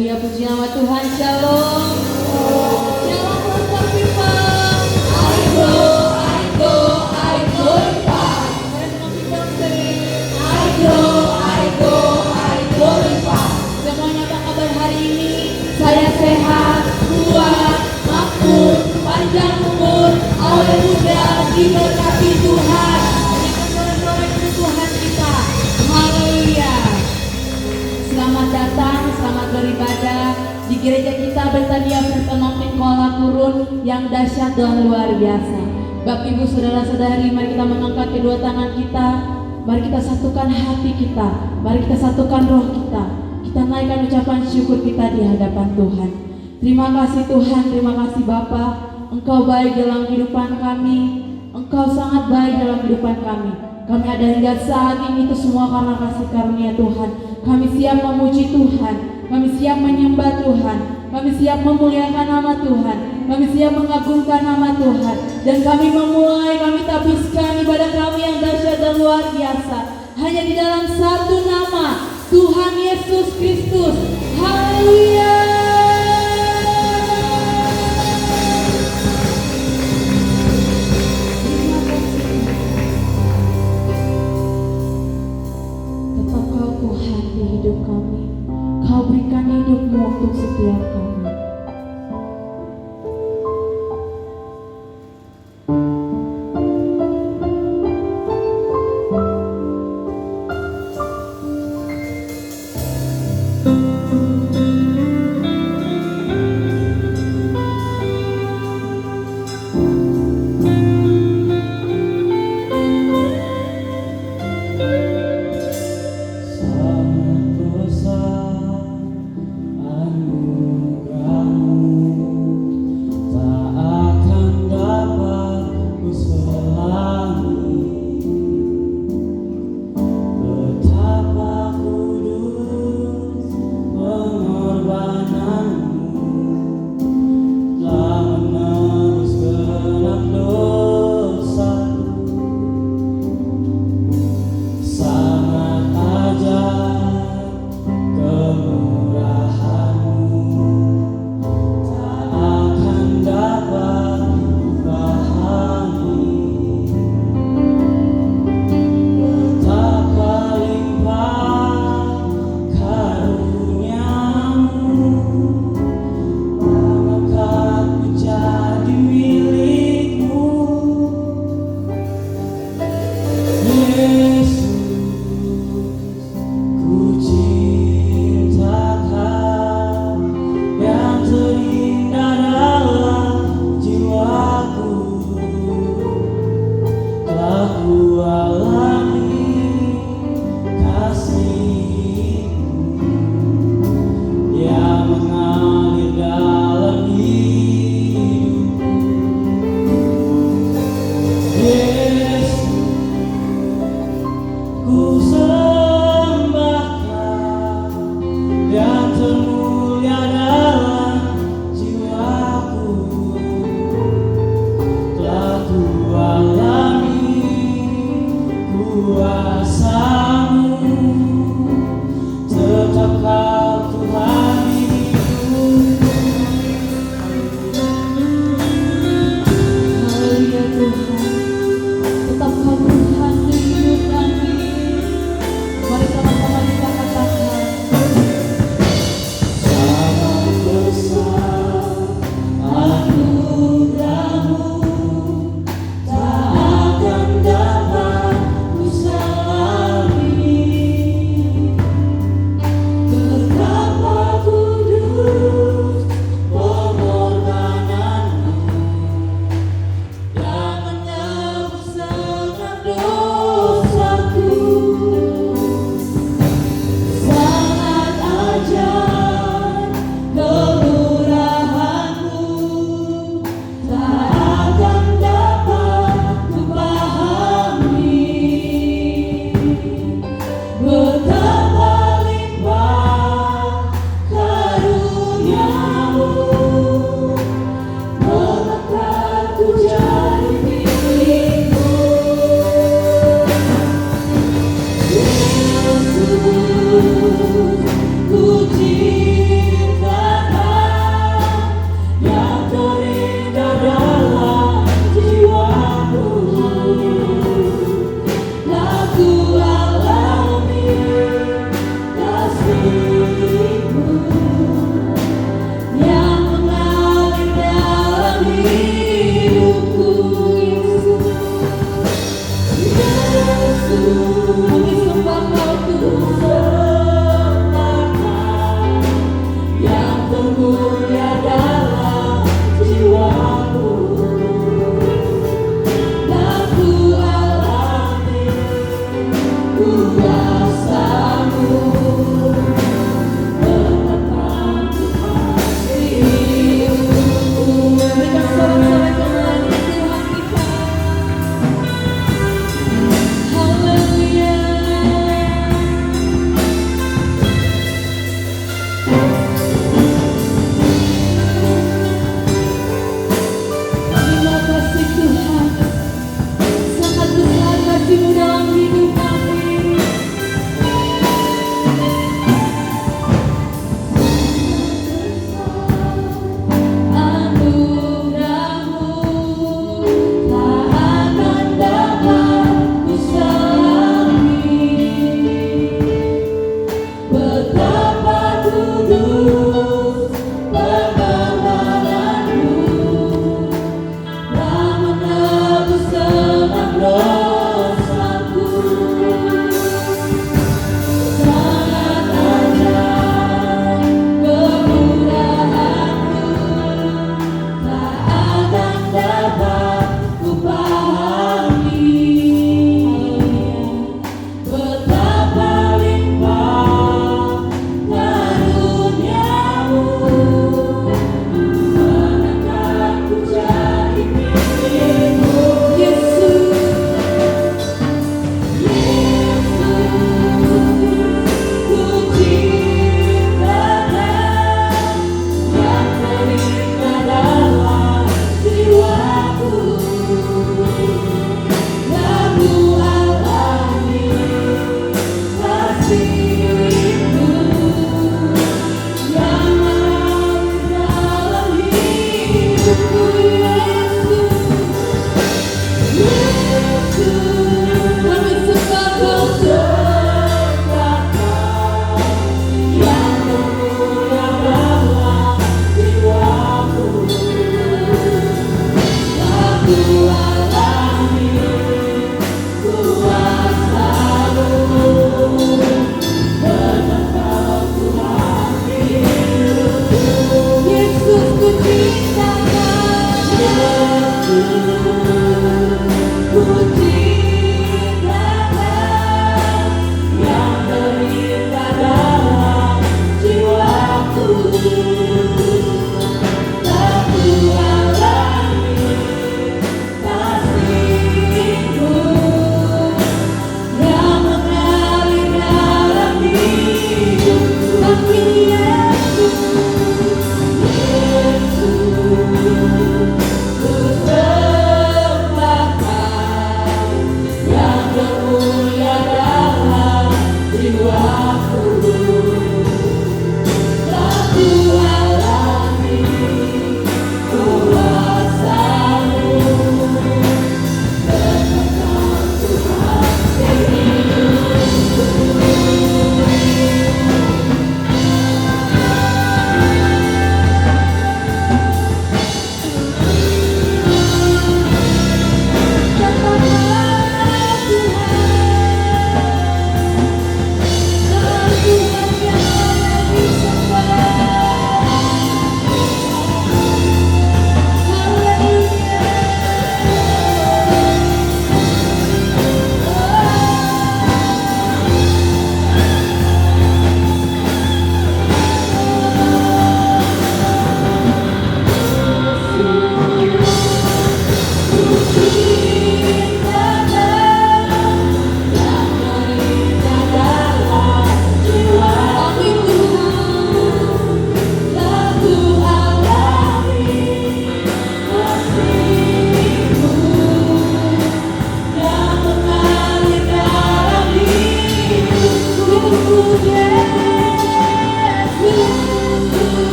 Haleluya, puji nama Tuhan. Shalom. Shalom Pastor people. I go, I glorify. Let my people say, I glorify. Semuanya apa kabar hari ini? Saya sehat, kuat, makmur, panjang umur, awet muda, diberkati Tuhan. Kita sore-sore Tuhan kita. Haleluya. Selamat datang, selamat beribadah di gereja kita Betania First Anointing Kuala Turun yang dahsyat dan luar biasa. Bapak Ibu saudara-saudari, mari kita mengangkat kedua tangan kita. Mari kita satukan hati kita. Mari kita satukan roh kita. Kita naikkan ucapan syukur kita di hadapan Tuhan. Terima kasih Tuhan, terima kasih Bapa. Engkau baik dalam kehidupan kami. Engkau sangat baik dalam kehidupan kami. Kami ada hingga saat ini itu semua karena kasih karunia Tuhan. Kami siap memuji Tuhan. Kami siap menyembah Tuhan. Kami siap memuliakan nama Tuhan. Kami siap mengagungkan nama Tuhan. Dan kami tabiskan ibadah kami yang dahsyat dan luar biasa hanya di dalam satu nama, Tuhan Yesus Kristus. Haleluya. Tetap Kau Tuhan di hidup kami. Kau berikan hidup-Mu untuk setiap kami.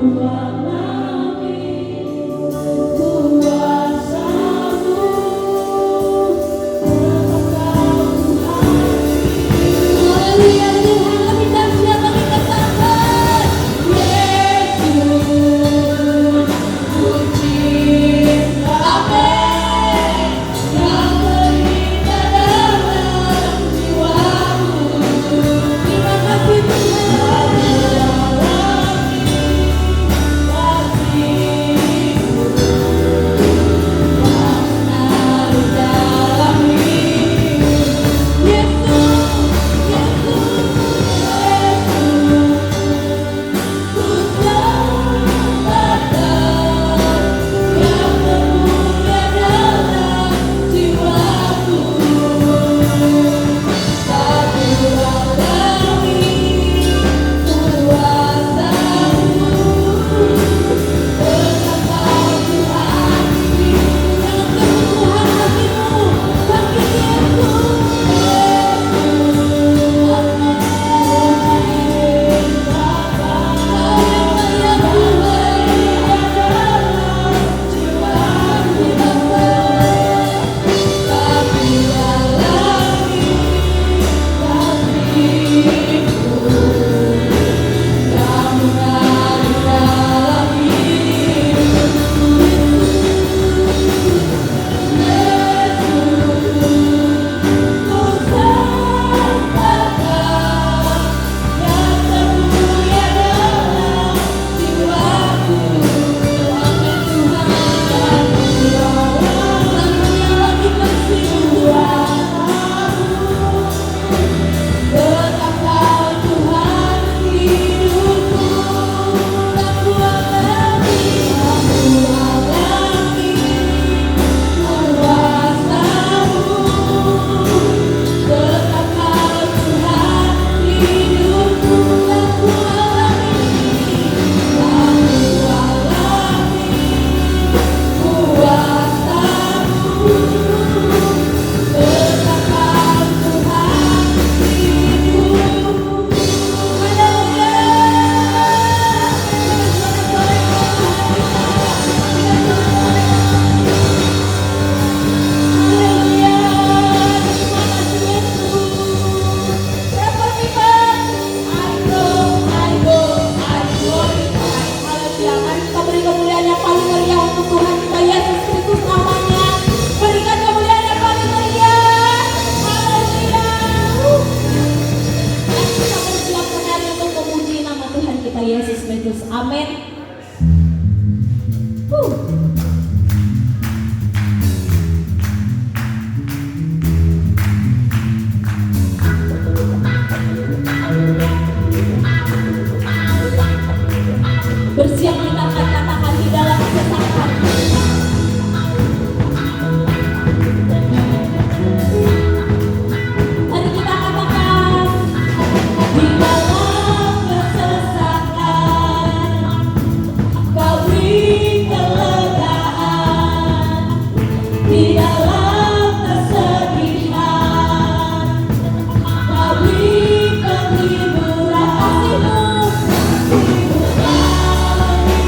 Tuhan Yesus. Amin. Bersiap kita akan katakan di dalam kesesakan. Mari kita katakan di dalam kesesakan Kau beri kelegaan, di dalam kesedihan Kau beri penghiburan. Kasih-Mu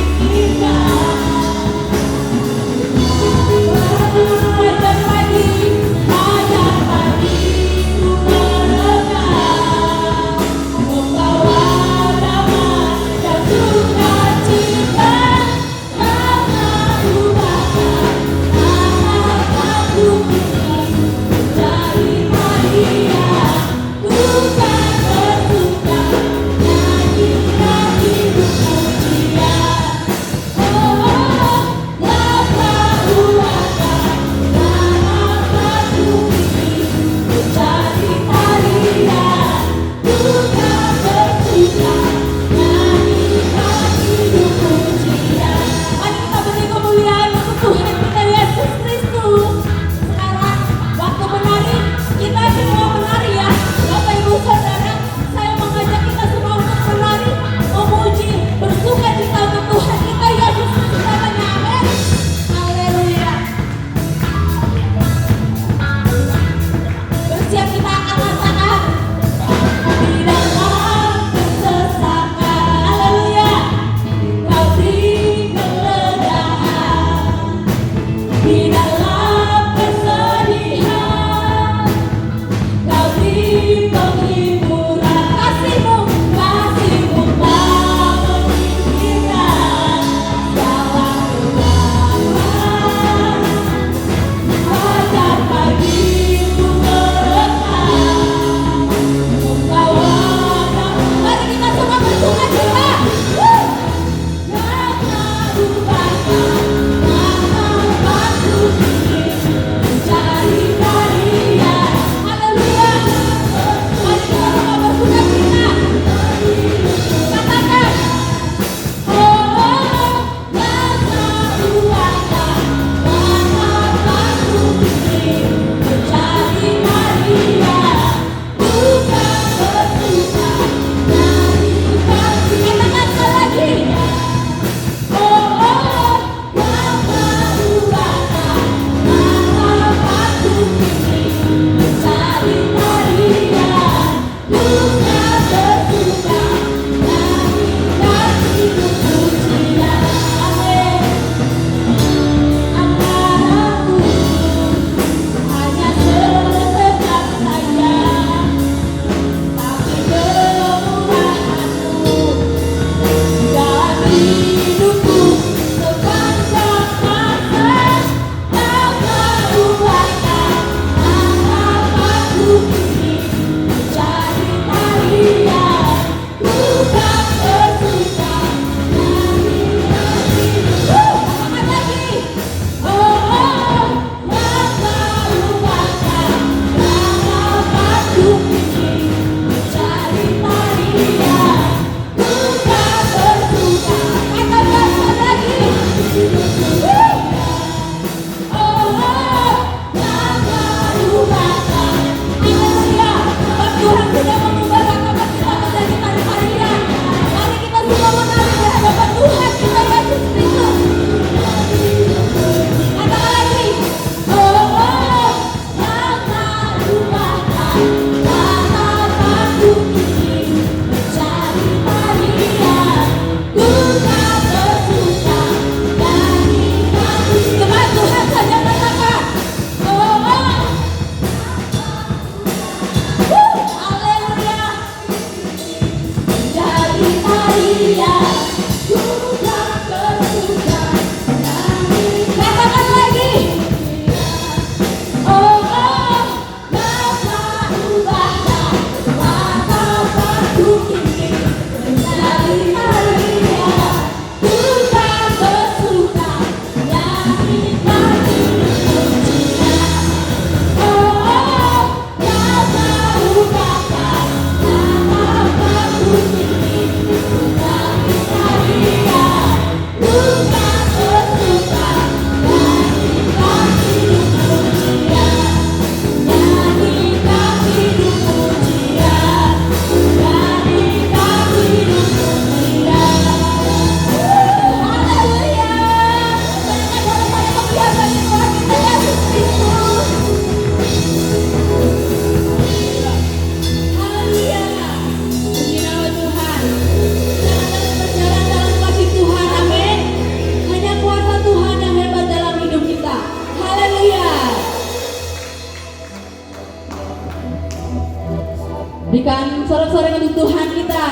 sorak-sorai untuk Tuhan kita.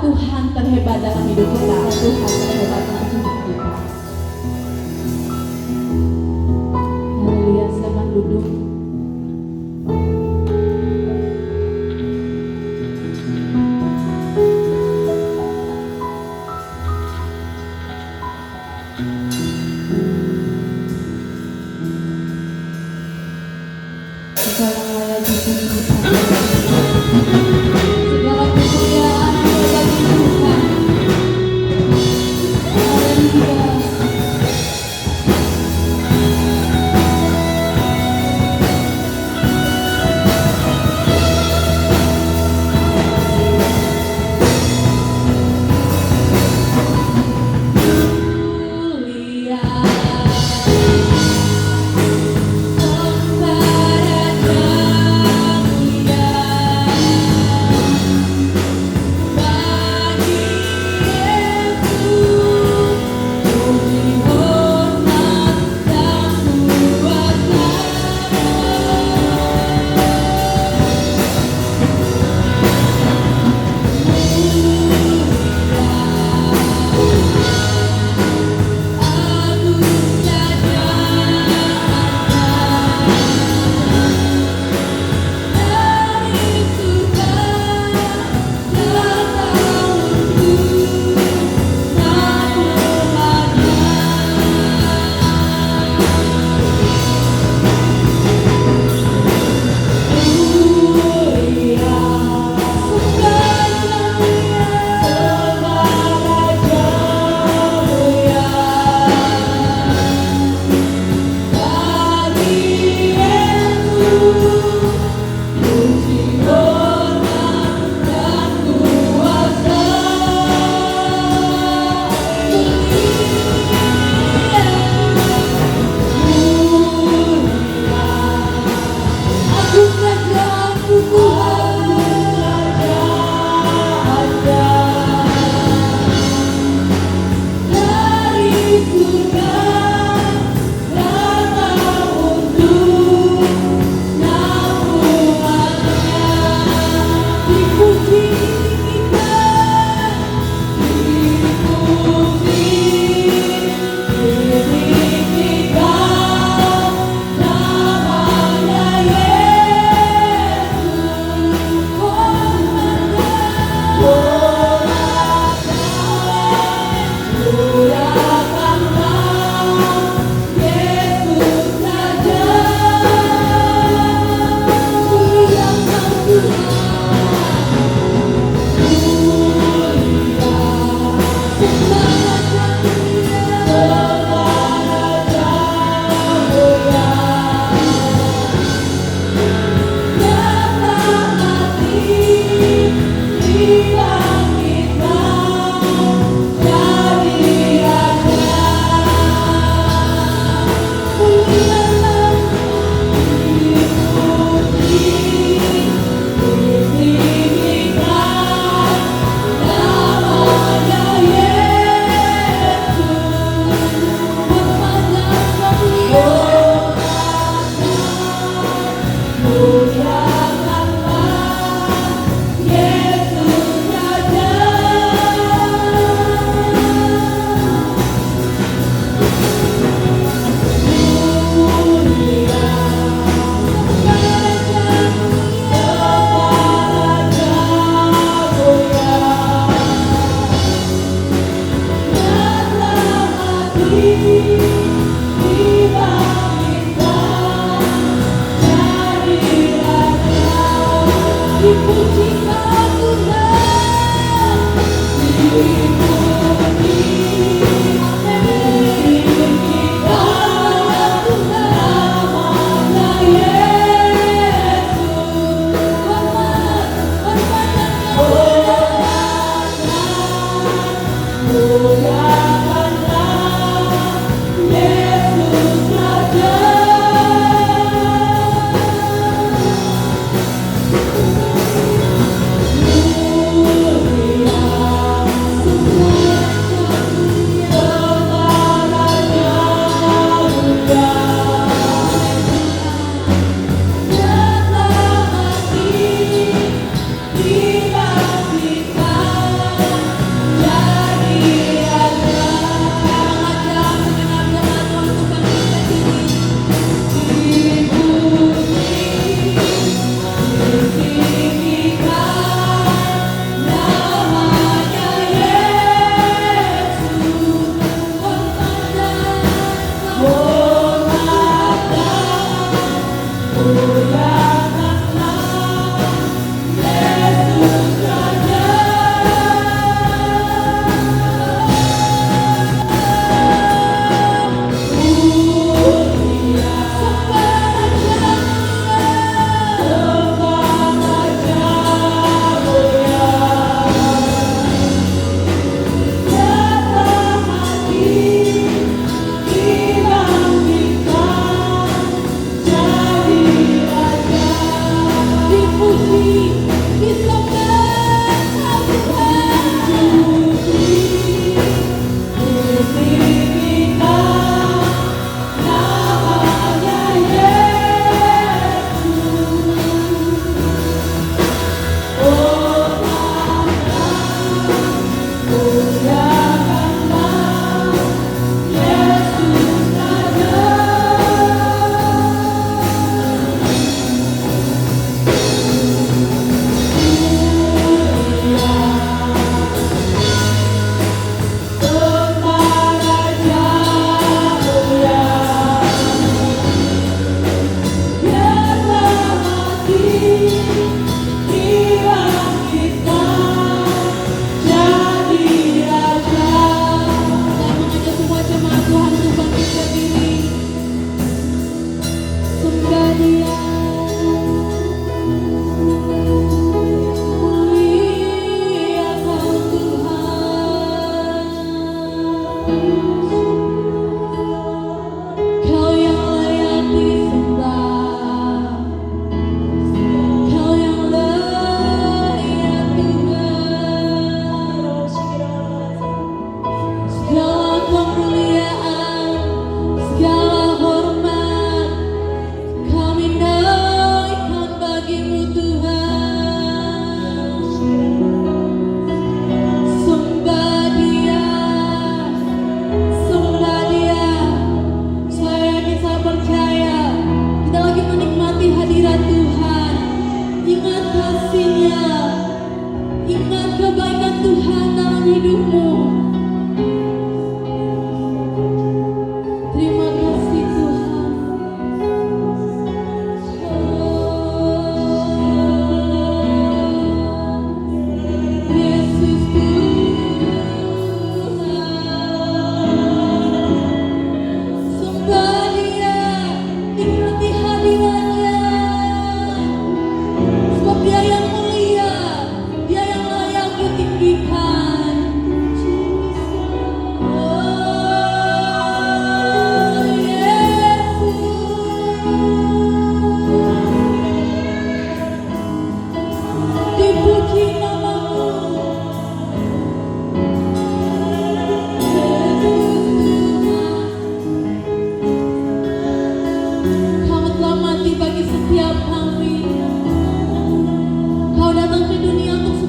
Tuhan terhebat dalam hidup kita. Tuhan terhebat dalam hidup kita. Haleluya, silakan duduk. Segala raya segala kemuliaan hanya bagi Tuhan. Haleluya.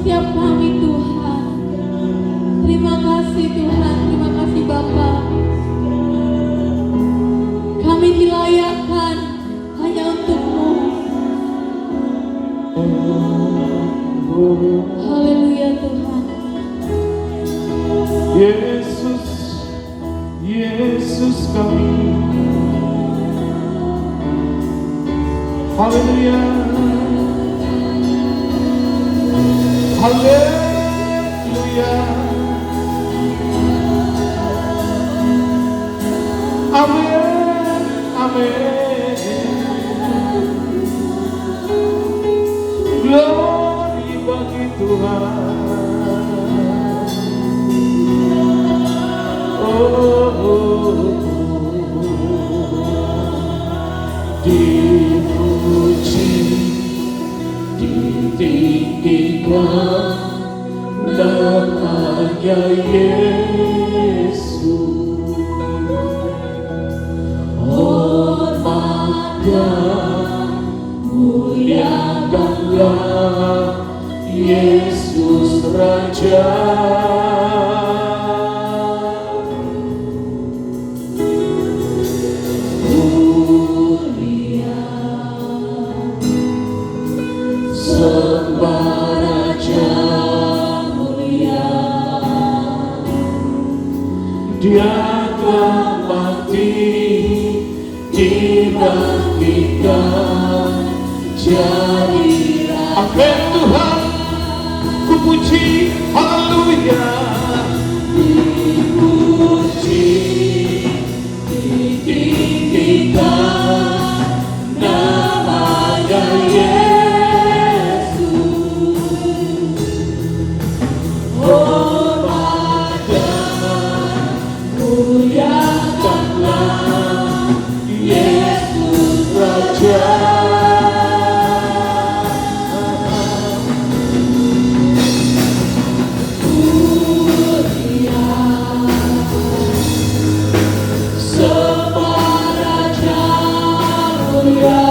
setiap kami Tuhan. Terima kasih Tuhan, terima kasih Bapa. Kami dilayakkan hanya untuk-Mu. Haleluya Tuhan. Yesus, Yesus kami. Haleluya. Haleluya. Amin. Amin. Glory bagi Tuhan. Dipuji, ditinggikan namanya Yesus. Hormatkan, muliakanlah Yesus Raja. Dia telah mati, dibangkitkan jadi raja. Amin Tuhan, ku puji, haleluya. Dipuji, ditinggikan namanya Yesus. Muliakanlah Yesus Raja. Mulia sembah Raja mulia.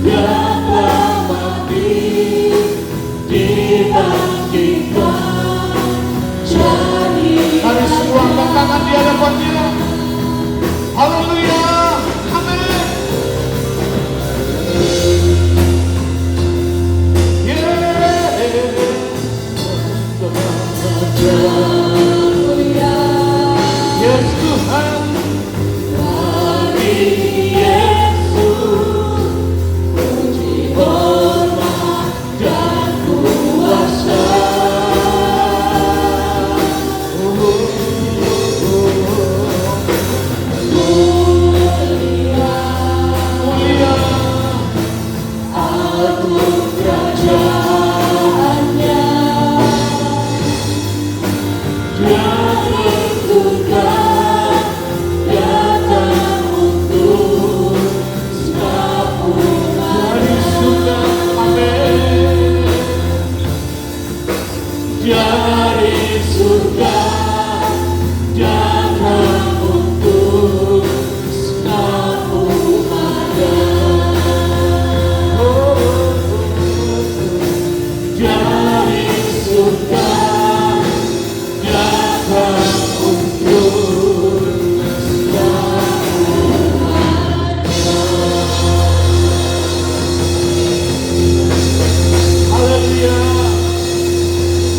Dia telah mati, dibangkitkan. Mari semua angkat tangan di hadapan Dia. Haleluya. Amin. Yes Tuhan. Mari Yesus, puji hormat dan kuasa. Dari surga datang untuk selalu ada. Dari surga datang untuk selalu ada. Haleluya.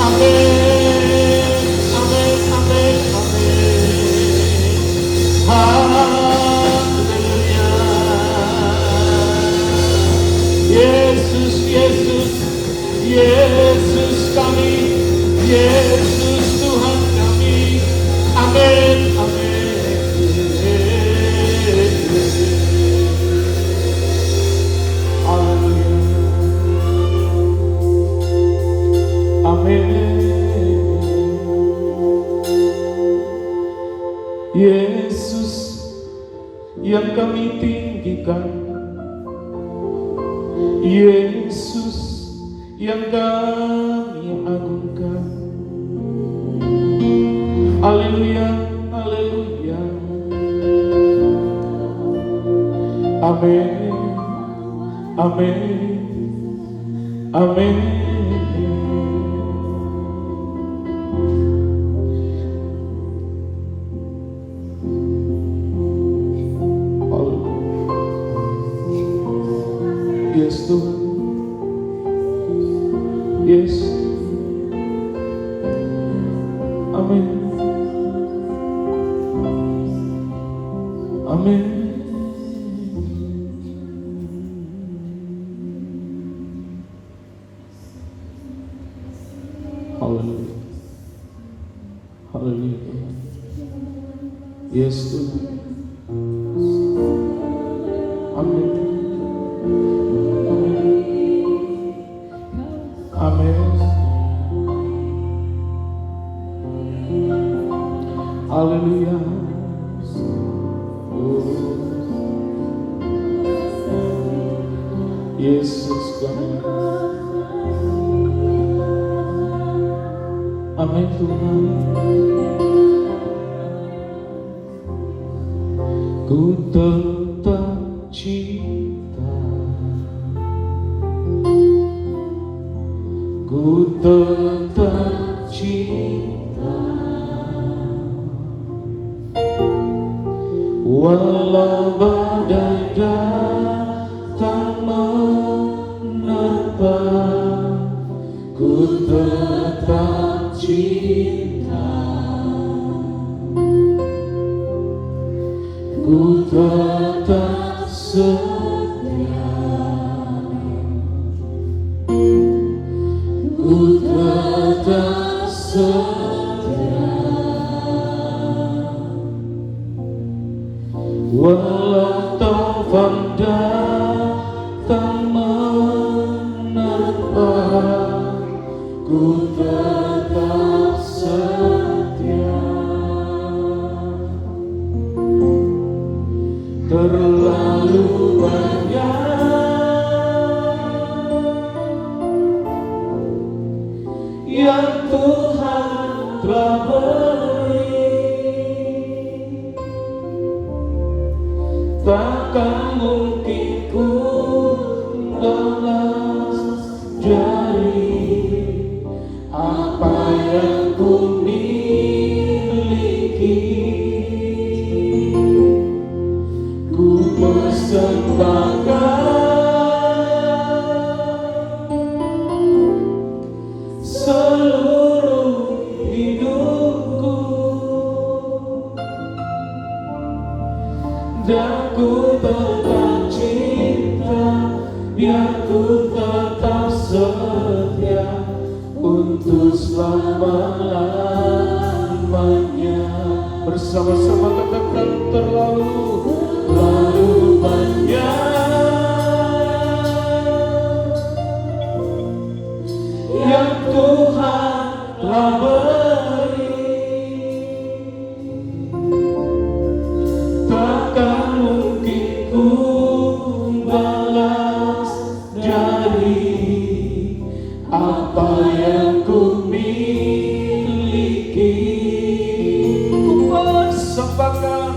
Amin, amin, amin, amin. Haleluya. Yesus, Yesus, Yesus kami, Yesus Tuhan kami. Amin, amin. Haleluya. Amin. Yesus yang kami tinggikan, Yesus yang kami agungkan. Haleluya, haleluya. Amin, amin. Amin. Yes Tuhan. Yes. Amin. Amin. Haleluya. Haleluya Tuhan. Yes Tuhan. Amin. Amin. Haleluya. Oh. Yesus kami. Amin Tuhan. Ku tetap cinta, ku tetap cinta, walau badai datang menerpa, ku tetap cinta, ku tetap setia, ku tetap setia, walau taufan datang menerpa, ku tetap setia. Terlalu banyak yang Tuhan telah beri, takkan mungkin ku balas dari apa yang ku miliki. Ku persembahkan seluruh hidupku, dan ku tetap cinta, biar ku tetap setia untuk selama-lamanya. Bersama-sama katakan terlalu banyak yang Tuhan telah beri, takkan mungkin ku balas dari apa yang ku miliki. Ku persembahkan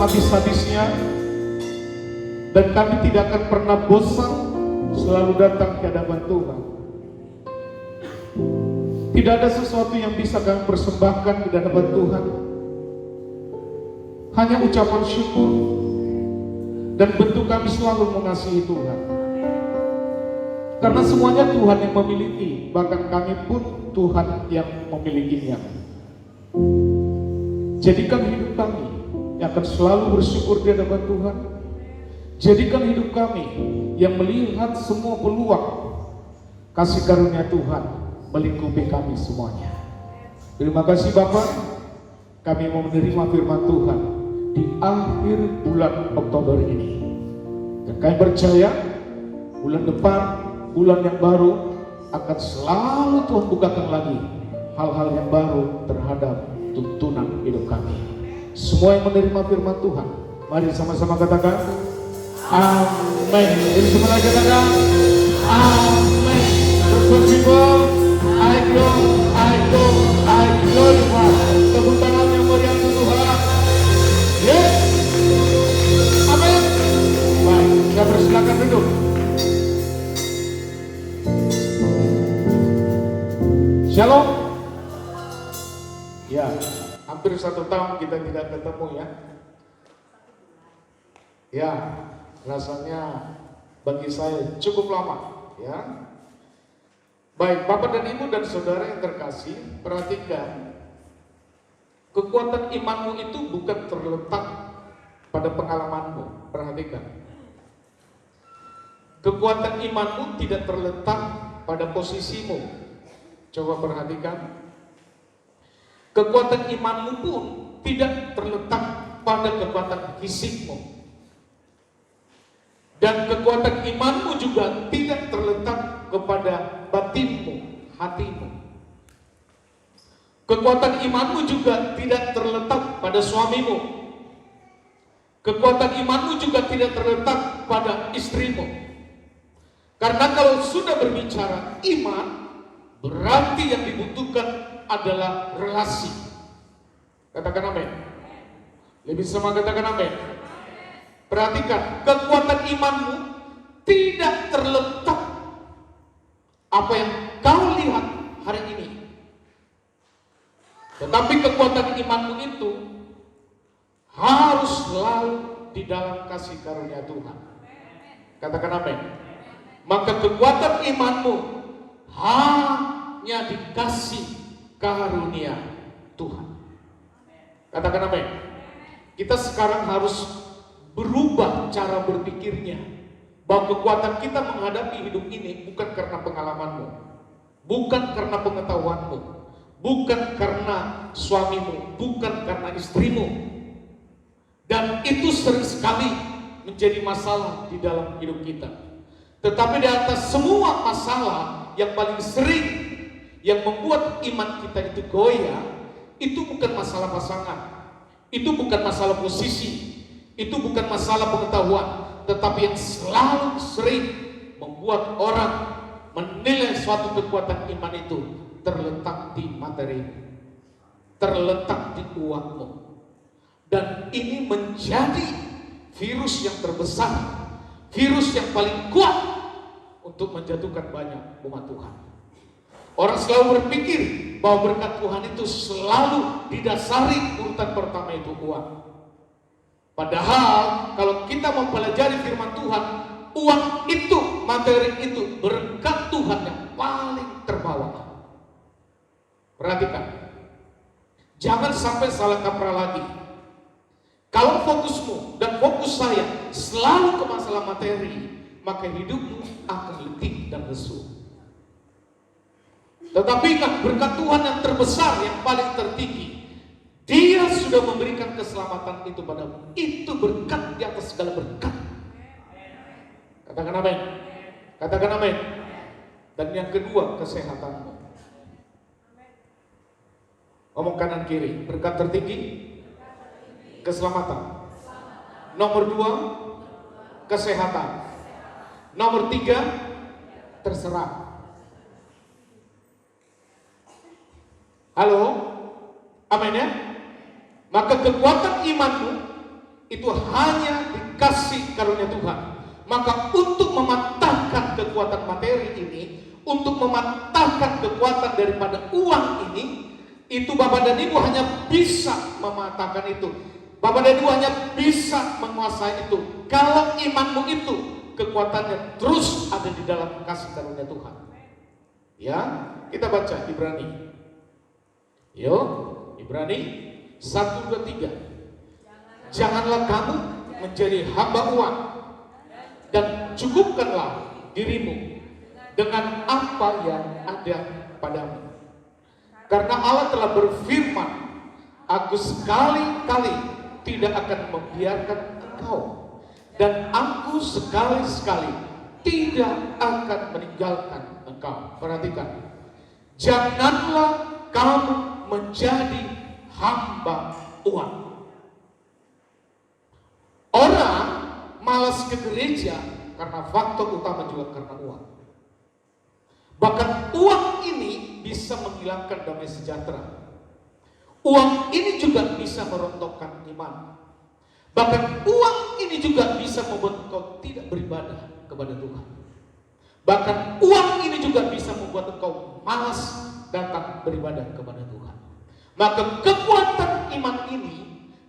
habis-habisnya, dan kami tidak akan pernah bosan selalu datang ke hadapan Tuhan. Tidak ada sesuatu yang bisa kami persembahkan di hadapan Tuhan, hanya ucapan syukur dan bentuk kami selalu mengasihi Tuhan. Karena semuanya Tuhan yang memiliki, bahkan kami pun Tuhan yang memilikinya. Jadikan hidup kami yang akan selalu bersyukur di hadapan Tuhan. Jadikan hidup kami yang melihat semua peluang kasih karunia Tuhan melingkupi kami semuanya. Terima kasih Bapak, kami mau menerima firman Tuhan di akhir bulan Oktober ini. Dan kami percaya bulan depan, bulan yang baru, akan selalu Tuhan bukakan lagi hal-hal yang baru terhadap tuntunan hidup kami. Semua yang menerima firman Tuhan, mari sama-sama katakan amin. Jadi semua lagi katakan amin. Bersyukur, I glorify. Tepuk tangan yang meriah untuk Tuhan. Yes. Amin. Baik, kita persilakan duduk. Shalom. Ya, hampir 1 tahun kita tidak ketemu ya. Ya, rasanya bagi saya cukup lama ya. Baik, Bapak dan Ibu dan Saudara yang terkasih, perhatikan, kekuatan imanmu itu bukan terletak pada pengalamanmu. Perhatikan, kekuatan imanmu tidak terletak pada posisimu. Coba perhatikan, kekuatan imanmu pun tidak terletak pada kekuatan fisikmu. Dan kekuatan imanmu juga tidak terletak kepada batinmu, hatimu. Kekuatan imanmu juga tidak terletak pada suamimu. Kekuatan imanmu juga tidak terletak pada istrimu. Karena kalau sudah berbicara iman, berarti yang dibutuhkan adalah relasi. Katakan amin. Lebih sama katakan amin. Perhatikan, kekuatan imanmu tidak terletak apa yang kau lihat hari ini. Tetapi kekuatan imanmu itu harus selalu di dalam kasih karunia Tuhan. Katakan amin. Maka kekuatan imanmu hanya dikasih karunia Tuhan. Katakan amin. Kita sekarang harus berubah cara berpikirnya, bahwa kekuatan kita menghadapi hidup ini bukan karena pengalamanmu, bukan karena pengetahuanmu, bukan karena suamimu, bukan karena istrimu. Dan itu sering sekali menjadi masalah di dalam hidup kita. Tetapi di atas semua masalah, yang paling sering yang membuat iman kita itu goyah, itu bukan masalah pasangan, itu bukan masalah posisi, itu bukan masalah pengetahuan, tetapi yang selalu sering membuat orang menilai suatu kekuatan iman itu terletak di materi, terletak di uangmu. Dan ini menjadi virus yang terbesar, virus yang paling kuat untuk menjatuhkan banyak umat Tuhan. Orang selalu berpikir bahwa berkat Tuhan itu selalu didasari urutan pertama itu uang. Padahal kalau kita mempelajari firman Tuhan, uang itu, materi itu, berkat Tuhan yang paling terbawah. Perhatikan, jangan sampai salah kaprah lagi. Kalau fokusmu dan fokus saya selalu ke masalah materi, maka hidupmu akan letih dan lesu. Tetapi ingat, berkat Tuhan yang terbesar, yang paling tertinggi, Dia sudah memberikan keselamatan itu padamu. Itu berkat di atas segala berkat. Katakan amin. Katakan amin. Dan yang kedua, kesehatanmu. Ngomong kanan kiri. Berkat tertinggi, keselamatan. Nomor 2, kesehatan. Nomor 3, terserah. Halo? Amin ya? Maka kekuatan imanmu itu hanya dikasih karunia Tuhan. Maka untuk mematahkan kekuatan materi ini, untuk mematahkan kekuatan daripada uang ini, itu Bapak dan Ibu hanya bisa mematahkan itu. Bapak dan Ibu hanya bisa menguasai itu kalau imanmu itu kekuatannya terus ada di dalam kasih karunia Tuhan. Ya, kita baca Ibrani. Yo, Ibrani 1, 2, 3. Janganlah kamu menjadi hamba uang, dan cukupkanlah dirimu dengan apa yang ada padamu. Karena Allah telah berfirman, aku sekali-kali tidak akan membiarkan engkau, dan aku sekali-sekali tidak akan meninggalkan engkau. Perhatikan, janganlah kamu menjadi hamba uang. Orang malas ke gereja karena faktor utama juga karena uang. Bahkan uang ini bisa menghilangkan damai sejahtera. Uang ini juga bisa merontokkan iman. Bahkan uang ini juga bisa membuat engkau tidak beribadah kepada Tuhan. Bahkan uang ini juga bisa membuat engkau malas datang beribadah kepada Tuhan. Maka kekuatan iman ini,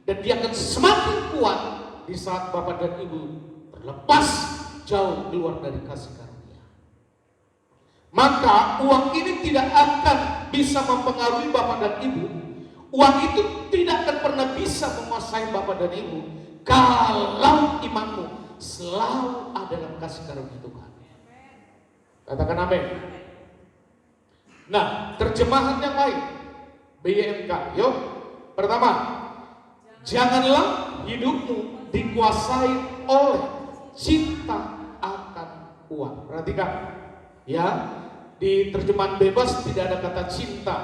dan dia akan semakin kuat di saat Bapak dan Ibu terlepas jauh keluar dari kasih karunia. Maka uang ini tidak akan bisa mempengaruhi Bapak dan Ibu. Uang itu tidak akan pernah bisa menguasai Bapak dan Ibu kalau imanmu selalu ada dalam kasih karunia Tuhan. Katakan amin. Nah, terjemahan yang lain BYMK, yuk. Pertama, janganlah hidupmu dikuasai oleh cinta akan uang. Perhatikan, ya, di terjemahan bebas tidak ada kata cinta,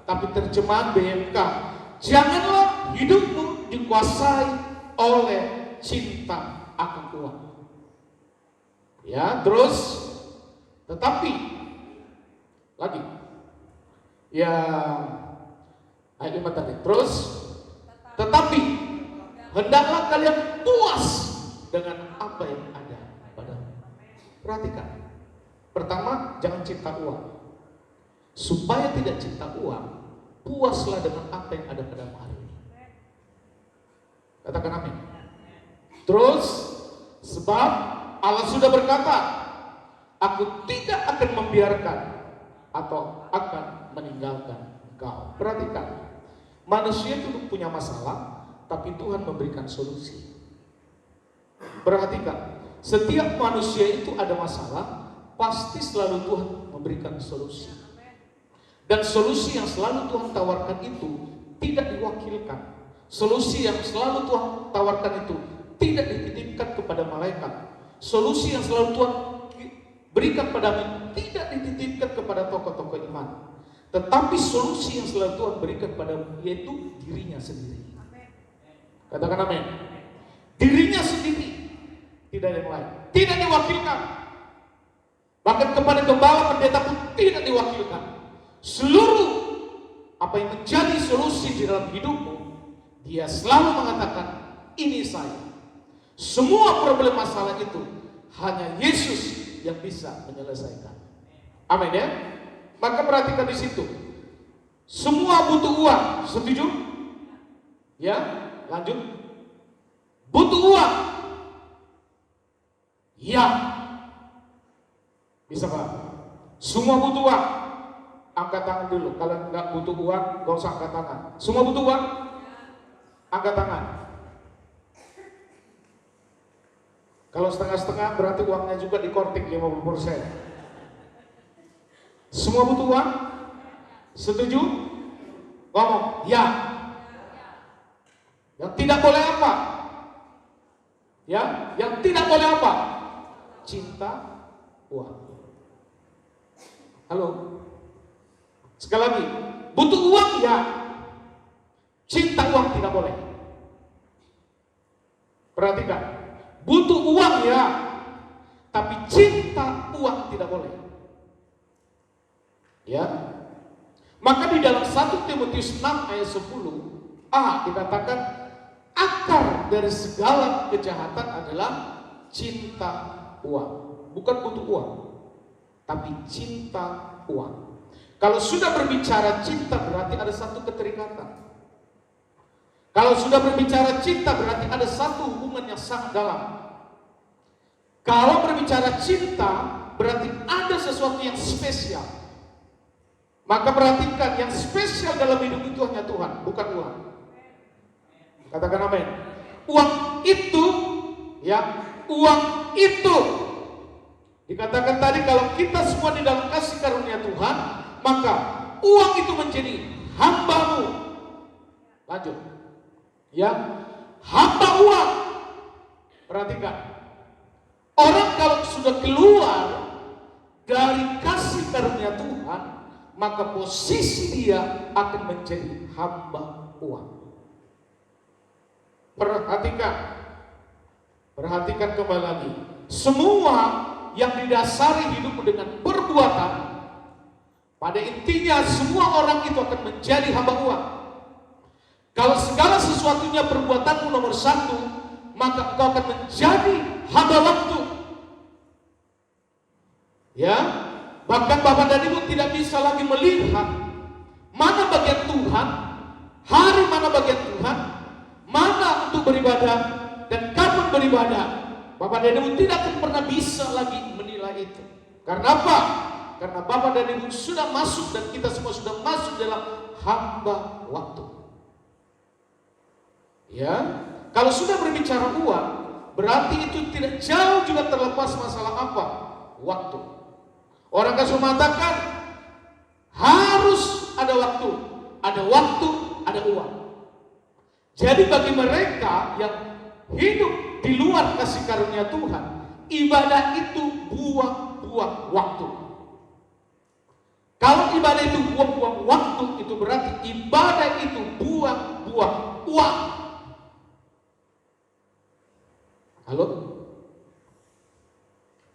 tapi terjemahan BMK, janganlah hidupmu dikuasai oleh cinta akan uang. Ya, terus, tetapi lagi, ya, ayat 5 tadi. Terus, tetapi hendaklah kalian puas dengan apa yang ada padamu. Perhatikan. Pertama, jangan cinta uang. Supaya tidak cinta uang, puaslah dengan apa yang ada padamu hari ini. Katakan amin. Terus, sebab Allah sudah berkata, aku tidak akan membiarkan atau akan meninggalkan engkau. Perhatikan. Manusia itu punya masalah, tapi Tuhan memberikan solusi. Perhatikan, setiap manusia itu ada masalah, pasti selalu Tuhan memberikan solusi. Dan solusi yang selalu Tuhan tawarkan itu tidak diwakilkan. Solusi yang selalu Tuhan tawarkan itu tidak dititipkan kepada malaikat. Solusi yang selalu Tuhan berikan padamu tidak dititipkan kepada tokoh-tokoh iman. Tetapi solusi yang selalu Tuhan berikan padamu yaitu dirinya sendiri. Katakan amin. Dirinya sendiri, tidak yang lain. Tidak diwakilkan. Bahkan kepada gembala pendeta pun tidak diwakilkan. Seluruh apa yang menjadi solusi di dalam hidupmu, dia selalu mengatakan, ini saya. Semua problem masalah itu hanya Yesus yang bisa menyelesaikan. Amin ya. Maka perhatikan di situ. Semua butuh uang, setuju? Ya, lanjut. Butuh uang. Ya. Bisa Pak? Semua butuh uang. Angkat tangan dulu. Kalau nggak butuh uang, nggak usah angkat tangan. Semua butuh uang? Angkat tangan. Kalau setengah-setengah berarti uangnya juga dikorting 50%. Semua butuh uang? Setuju? Ngomong, ya. Yang tidak boleh apa? Ya, yang tidak boleh apa? Cinta uang. Halo? Sekali lagi, butuh uang ya. Cinta uang tidak boleh. Perhatikan, butuh uang ya, tapi cinta uang tidak boleh. Ya, maka di dalam 1 Timotius 6 ayat 10a dikatakan, akar dari segala kejahatan adalah cinta uang. Bukan butuh uang, tapi cinta uang. Kalau sudah berbicara cinta berarti ada satu keterikatan. Kalau sudah berbicara cinta berarti ada satu hubungan yang sangat dalam. Kalau berbicara cinta berarti ada sesuatu yang spesial. Maka perhatikan, yang spesial dalam hidup itu hanya Tuhan, bukan uang. Katakan amin. Uang itu, ya, uang itu. Dikatakan tadi kalau kita semua di dalam kasih karunia Tuhan, maka uang itu menjadi hambamu. Lanjut. Ya, hamba uang. Perhatikan. Orang kalau sudah keluar dari kasih karunia Tuhan, maka posisi dia akan menjadi hamba uang. Perhatikan kembali lagi. Semua yang didasari hidupmu dengan perbuatan, pada intinya semua orang itu akan menjadi hamba uang. Kalau segala sesuatunya perbuatanmu nomor satu, maka engkau akan menjadi hamba waktu. Ya, bahkan Bapak dan Ibu tidak bisa lagi melihat mana bagian Tuhan, hari mana bagian Tuhan, mana untuk beribadah dan kapan beribadah. Bapak dan Ibu tidak akan pernah bisa lagi menilai itu. Karena apa? Karena Bapak dan Ibu sudah masuk dan kita semua sudah masuk dalam hamba waktu. Ya, kalau sudah berbicara uang, berarti itu tidak jauh juga terlepas masalah apa? Waktu. Orang kan mengatakan harus ada waktu, ada uang. Jadi bagi mereka yang hidup di luar kasih karunia Tuhan, ibadah itu buang-buang waktu. Kalau ibadah itu buang-buang waktu, itu berarti ibadah itu buang-buang uang. Halo?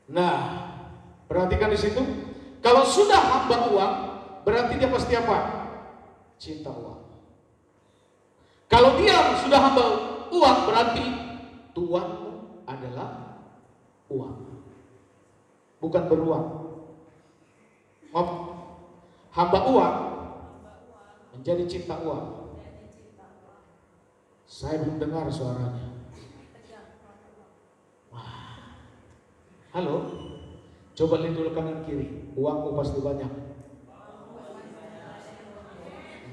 Nah, perhatikan di situ. Kalau sudah hamba uang, berarti dia pasti apa? Cinta uang. Kalau dia sudah hamba uang, berarti tuanmu adalah uang, bukan beruang. Hamba uang menjadi cinta uang. Saya belum dengar suaranya. Halo, coba lihat dulu kanan kiri. Uangmu pasti banyak.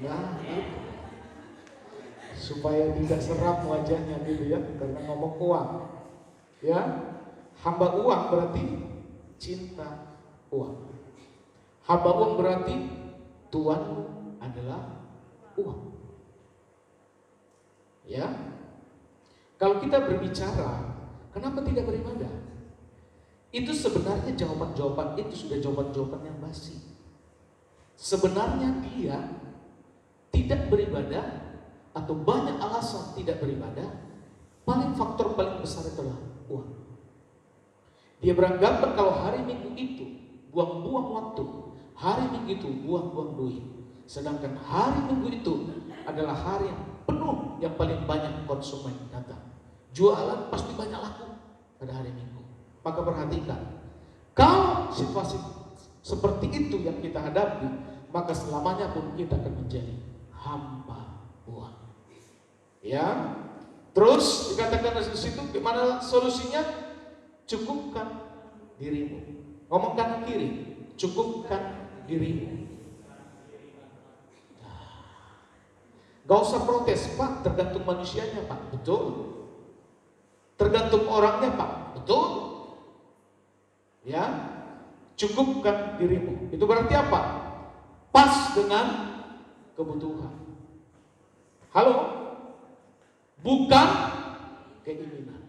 Nah, supaya tidak seram wajahnya gitu ya, karena ngomong uang. Ya, hamba uang berarti cinta uang. Hamba uang berarti tuanmu adalah uang. Ya, kalau kita berbicara, kenapa tidak beribadah? Itu sebenarnya jawaban-jawaban itu sudah jawaban-jawaban yang basi. Sebenarnya dia tidak beribadah atau banyak alasan tidak beribadah, faktor paling besar adalah uang. Dia beranggapan kalau hari Minggu itu buang-buang waktu, hari Minggu itu buang-buang duit. Sedangkan hari Minggu itu adalah hari yang penuh, yang paling banyak konsumen datang. Jualan pasti banyak laku pada hari Minggu. Maka perhatikan, kalau situasi seperti itu yang kita hadapi, maka selamanya pun kita akan menjadi hamba uang. Ya, terus dikatakan di situ gimana solusinya? Cukupkan dirimu. Ngomong kanan kiri, cukupkan dirimu. Gak usah protes, Pak, tergantung manusianya, Pak. Betul. Tergantung orangnya, Pak. Betul. Ya, cukupkan dirimu. Itu berarti apa? Pas dengan kebutuhan. Halo? Bukan keinginan.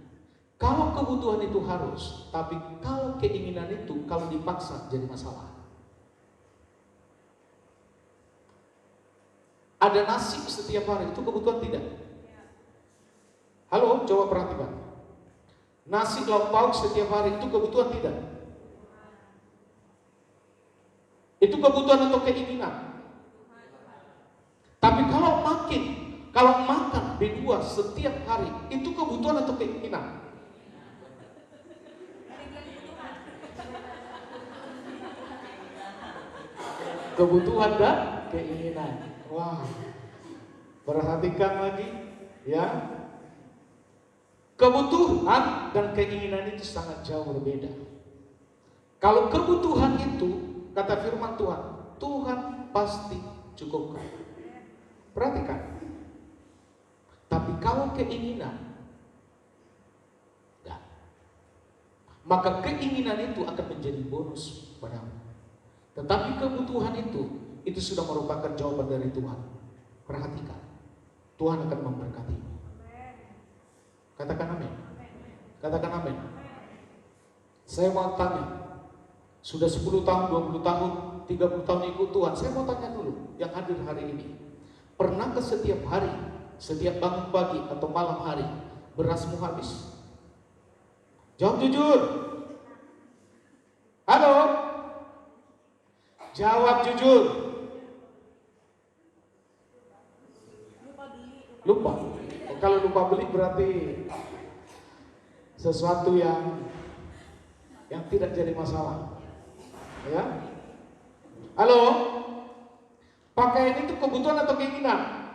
Kalau kebutuhan itu harus, tapi kalau keinginan itu kalau dipaksa jadi masalah. Ada nasi setiap hari, itu kebutuhan tidak? Halo, coba perhatikan. Nasi lauk pauk setiap hari, itu kebutuhan tidak? Itu kebutuhan atau keinginan. Tapi kalau makan B2 setiap hari, itu kebutuhan atau keinginan? Kebutuhan dan keinginan. Wah, perhatikan lagi ya. Kebutuhan dan keinginan itu sangat jauh berbeda. Kalau kebutuhan itu, kata firman Tuhan, Tuhan pasti cukupkan. Perhatikan. Tapi kalau keinginan, enggak. Maka keinginan itu akan menjadi bonus padamu. Tetapi kebutuhan itu sudah merupakan jawaban dari Tuhan. Perhatikan, Tuhan akan memberkatimu. Katakan amin. Katakan amin. Saya mau tanya, sudah 10 tahun, 20 tahun, 30 tahun ikut Tuhan. Saya mau tanya dulu, yang hadir hari ini, pernahkah setiap hari, setiap bangun pagi atau malam hari, berasmu habis? Jawab jujur. Halo? Jawab jujur. Lupa. Kalau lupa beli berarti sesuatu yang tidak jadi masalah. Ya. Halo? Pakaian itu kebutuhan atau keinginan?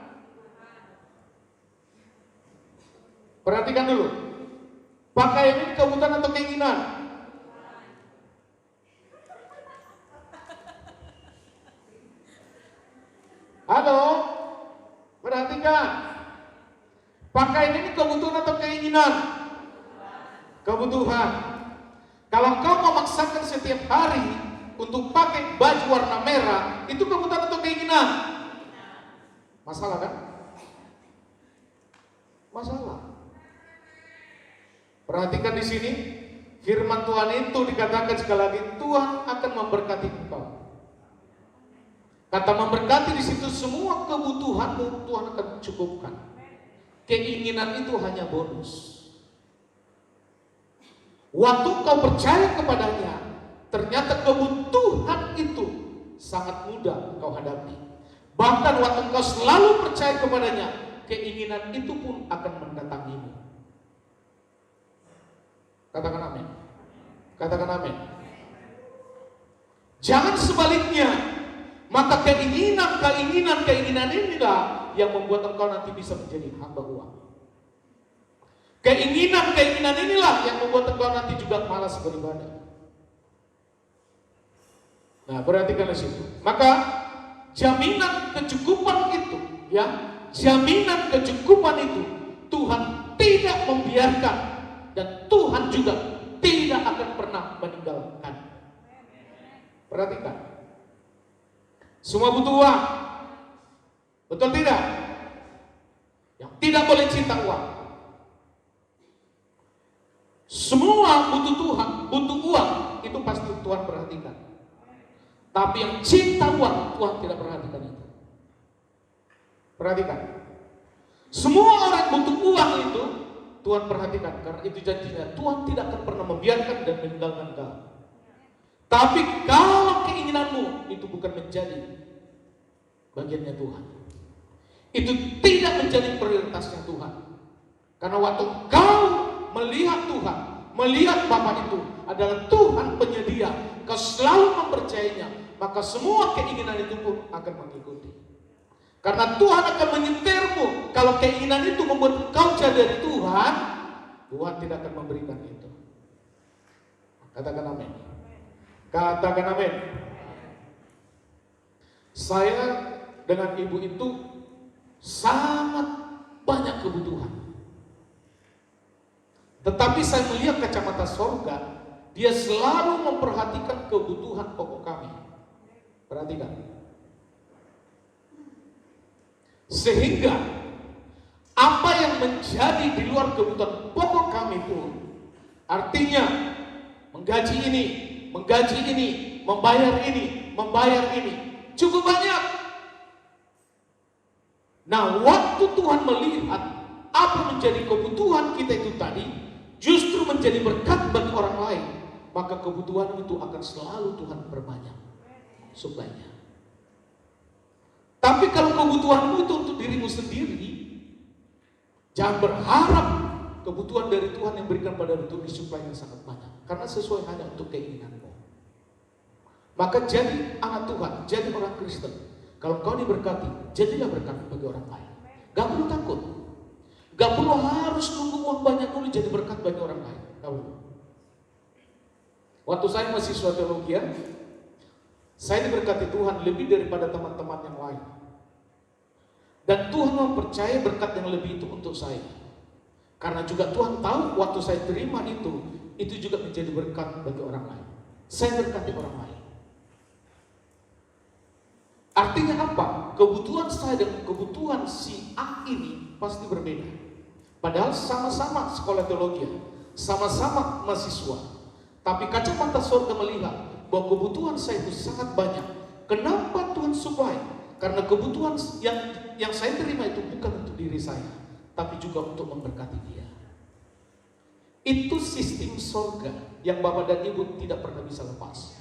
Perhatikan dulu. Pakaian ini kebutuhan atau keinginan? Halo? Perhatikan. Pakaian ini kebutuhan atau keinginan? Kebutuhan. Kalau kau memaksakan setiap hari untuk pakai baju warna merah, itu kebutuhan atau keinginan? Masalah kan? Masalah. Perhatikan di sini, firman Tuhan itu dikatakan sekali lagi, Tuhan akan memberkati engkau. Kata memberkati di situ semua kebutuhanmu Tuhan akan cukupkan. Keinginan itu hanya bonus. Waktu kau percaya kepadanya, ternyata kebutuhan itu sangat mudah kau hadapi. Bahkan waktu kau selalu percaya kepadanya, keinginan itu pun akan mendatangimu. Katakan amin. Katakan amin. Jangan sebaliknya. Maka keinginan inilah yang membuat engkau nanti bisa menjadi hamba uang. Keinginan inilah yang membuat engkau nanti juga malas beribadah. Nah, perhatikan di situ. Maka jaminan kecukupan itu, ya, jaminan kecukupan itu Tuhan tidak membiarkan dan Tuhan juga tidak akan pernah meninggalkan. Perhatikan. Semua butuh uang. Betul tidak? Yang tidak boleh cinta uang. Semua butuh Tuhan, butuh uang, itu pasti Tuhan perhatikan. Tapi yang cinta uang, Tuhan tidak perhatikan itu. Perhatikan. Semua orang butuh uang itu Tuhan perhatikan, karena itu janjinya. Tuhan tidak akan pernah membiarkan dan meninggalkan kau. Tapi kalau keinginanmu itu bukan menjadi bagiannya Tuhan, itu tidak menjadi prioritasnya Tuhan. Karena waktu kau melihat Tuhan, melihat Bapa itu adalah Tuhan penyedia, kau selalu mempercayainya, maka semua keinginan itu pun akan mengikuti. Karena Tuhan akan menyetirmu. Kalau keinginan itu membuat kau jauh dari Tuhan, Tuhan tidak akan memberikan itu. Katakan amin. Katakan amin. Saya dengan ibu itu sangat banyak kebutuhan. Tetapi saya melihat kacamata sorga, dia selalu memperhatikan kebutuhan pokok kami. Perhatikan. Sehingga apa yang menjadi di luar kebutuhan pokok kami pun, artinya menggaji ini, membayar ini, cukup banyak. Nah, waktu Tuhan melihat apa menjadi kebutuhan kita itu tadi, justru menjadi berkat bagi orang lain, maka kebutuhan itu akan selalu Tuhan perbanyak suplainya. Tapi kalau kebutuhanmu itu untuk dirimu sendiri, Jangan berharap kebutuhan dari Tuhan yang berikan pada itu disuplainya sangat banyak, karena sesuai hanya untuk keinginanmu. Maka jadi anak Tuhan, jadi orang Kristen. Kalau kau diberkati, jadilah berkat bagi orang lain. Gak perlu takut. Gak perlu harus nunggu uang banyak dulu jadi berkat bagi orang lain. Gak perlu. Waktu saya mahasiswa teologi, saya diberkati Tuhan lebih daripada teman-teman yang lain. Dan Tuhan mempercayai berkat yang lebih itu untuk saya. Karena juga Tuhan tahu waktu saya terima itu juga menjadi berkat bagi orang lain. Saya berkati orang lain. Artinya apa? Kebutuhan saya dan kebutuhan si A ini pasti berbeda. Padahal sama-sama sekolah teologi, sama-sama mahasiswa. Tapi kacamata surga melihat bahwa kebutuhan saya itu sangat banyak. Kenapa Tuhan supply? Karena kebutuhan yang saya terima itu bukan untuk diri saya, tapi juga untuk memberkati dia. Itu sistem surga yang Bapak dan Ibu tidak pernah bisa lepas.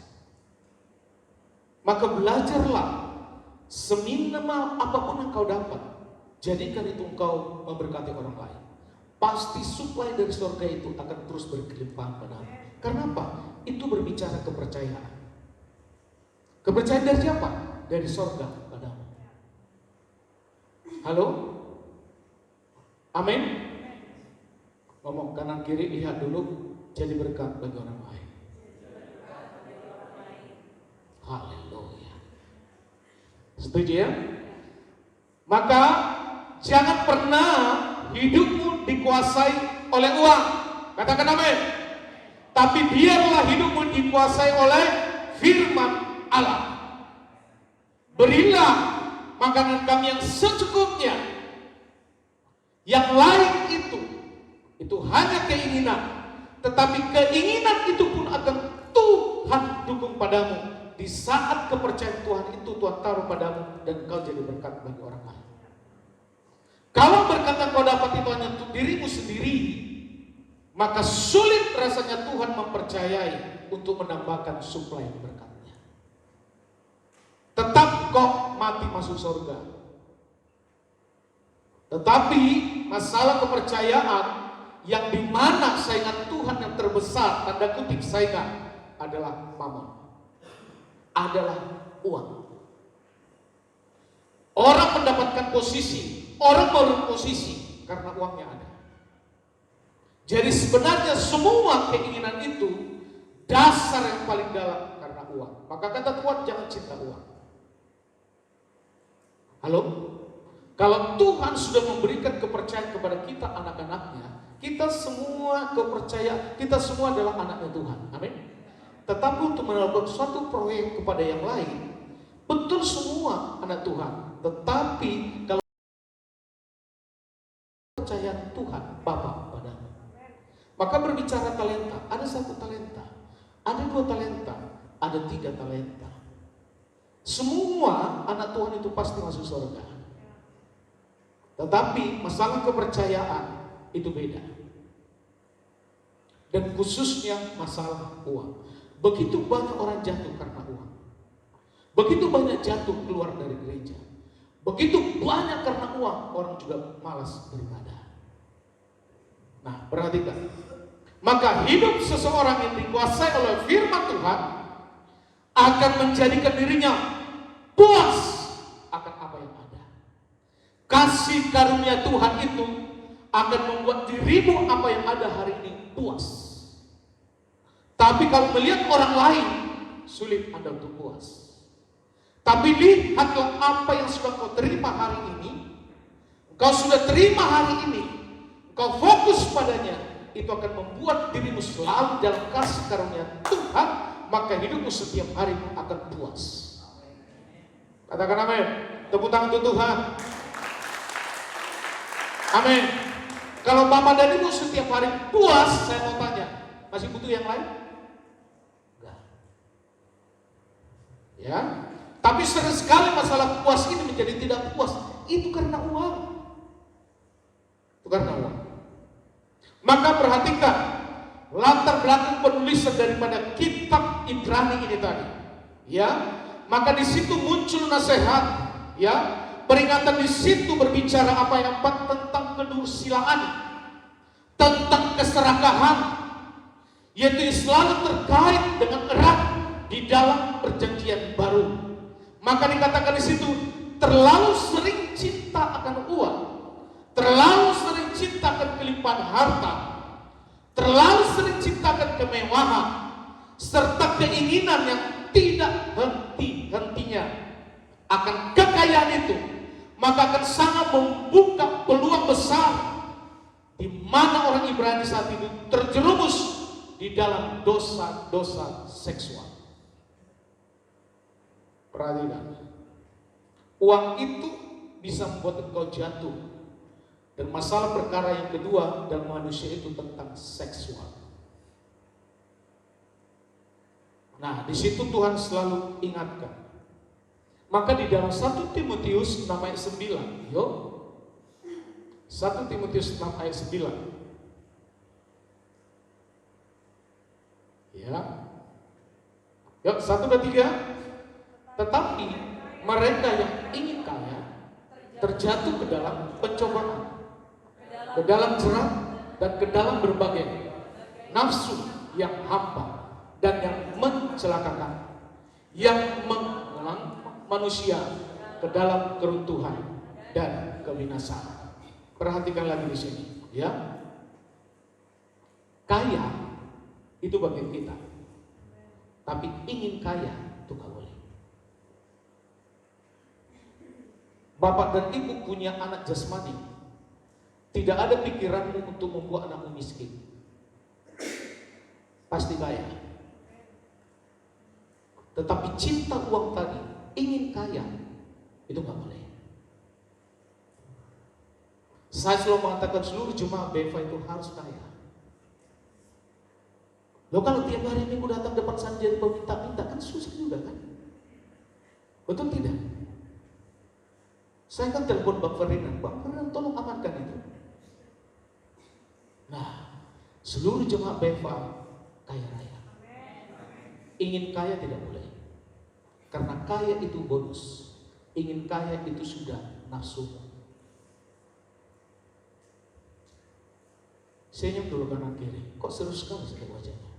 Maka belajarlah. Seminimal apapun yang kau dapat, jadikan itu engkau memberkati orang lain. Pasti suplai dari surga itu akan terus berkelimpahan padamu. Karena apa? Itu berbicara kepercayaan. Kepercayaan dari siapa? Dari surga padamu. Halo? Amin? Ngomong kanan kiri, lihat dulu, jadi berkat bagi orang lain. Haleluya. Setuju ya? Maka jangan pernah hidupmu dikuasai oleh uang. Katakan amin. Tapi biarlah hidupmu dikuasai oleh firman Allah. Berilah makanan kami yang secukupnya. Yang lain itu hanya keinginan. Tetapi keinginan itu pun akan Tuhan dukung padamu. Di saat kepercayaan Tuhan itu Tuhan taruh padamu dan kau jadi berkat bagi orang lain. Kalau berkat yang kau dapat itu hanya untuk dirimu sendiri, maka sulit rasanya Tuhan mempercayai untuk menambahkan suplai berkatnya. Tetap kau mati masuk surga. Tetapi masalah kepercayaan yang dimana saingan Tuhan yang terbesar, tanda kutip saingan, adalah mamon. Adalah uang. Orang mendapatkan posisi, orang baru posisi karena uangnya ada. Jadi sebenarnya semua keinginan itu dasar yang paling dalam karena uang. Maka kata Tuhan, jangan cinta uang. Halo? Kalau Tuhan sudah memberikan kepercayaan kepada kita anak-anaknya, kita semua kepercayaan, kita semua adalah anaknya Tuhan. Amin. Tetapi untuk melakukan suatu proyek kepada yang lain, betul semua anak Tuhan. Tetapi kalau kepercayaan Tuhan Bapa padamu, maka berbicara talenta, ada 1 talenta, ada 2 talenta, ada 3 talenta. Semua anak Tuhan itu pasti masuk surga. Tetapi masalah kepercayaan itu beda. Dan khususnya masalah uang. Begitu banyak orang jatuh karena uang. Begitu banyak jatuh keluar dari gereja. Begitu banyak karena uang, orang juga malas beribadah. Nah, perhatikan. Maka hidup seseorang yang dikuasai oleh firman Tuhan akan menjadikan dirinya puas akan apa yang ada. Kasih karunia Tuhan itu akan membuat dirimu apa yang ada hari ini puas. Tapi kalau melihat orang lain, sulit Anda untuk puas. Tapi lihatlah apa yang sudah kau terima hari ini. Kau sudah terima hari ini, kau fokus padanya, itu akan membuat dirimu selalu dalam kasih karunia Tuhan. Maka hidupmu setiap hari akan puas. Katakan amin. Tepuk tangan untuk Tuhan. Amin. Kalau Bapak dan Ibu setiap hari puas, saya mau tanya, masih butuh yang lain? Ya, tapi sering sekali masalah puas ini menjadi tidak puas. Itu karena uang. Itu karena uang. Maka perhatikan latar belakang penulisan daripada kitab Ibrani ini tadi. Ya, maka di situ muncul nasihat. Ya, peringatan di situ berbicara apa yang empat tentang kedursilaan, tentang keserakahan, yaitu selalu terkait dengan erat di dalam perjanjian baru. Maka dikatakan di situ, terlalu sering cinta akan uang, terlalu sering cinta akan kelimpahan harta, terlalu sering cinta akan kemewahan, serta keinginan yang tidak henti-hentinya akan kekayaan itu, maka akan sangat membuka peluang besar di mana orang Ibrani saat itu terjerumus di dalam dosa-dosa seksual. Perhatikan, uang itu bisa membuat engkau jatuh. Dan masalah perkara yang kedua dalam manusia itu tentang seksual. Nah, di situ Tuhan selalu ingatkan. Maka di dalam 1 Timotius 6 ayat 9, yuk. 1 Timotius 6 ayat 9. Ya. Yuk, 1, 2, 3. Tetapi mereka yang ingin kaya terjatuh ke dalam pencobaan, ke dalam jerat, dan ke dalam berbagai nafsu yang hampa dan yang mencelakakan, yang mengulang manusia ke dalam keruntuhan dan kebinasaan. Perhatikan lagi di sini, ya. Kaya itu bagian kita, tapi ingin kaya itu gak boleh. Bapak dan ibu punya anak jasmani, tidak ada pikiranmu untuk membuat anakmu miskin. Pasti kaya. Tetapi cinta uang tadi, ingin kaya, itu gak boleh. Saya selalu mengatakan seluruh jemaah BFA itu harus kaya. Loh, kalau tiap hari minggu datang depan saya jadi peminta-minta, kan susah juga kan? Betul tidak? Saya kan telepon Bang Ferdinand, Bang Ferdinand tolong amankan itu. Nah, seluruh jemaah BFA kaya raya. Ingin kaya tidak boleh. Karena kaya itu bonus. Ingin kaya itu sudah nafsu. Senyum dulu kanan kiri. Kok seru sekali sekali wajahnya.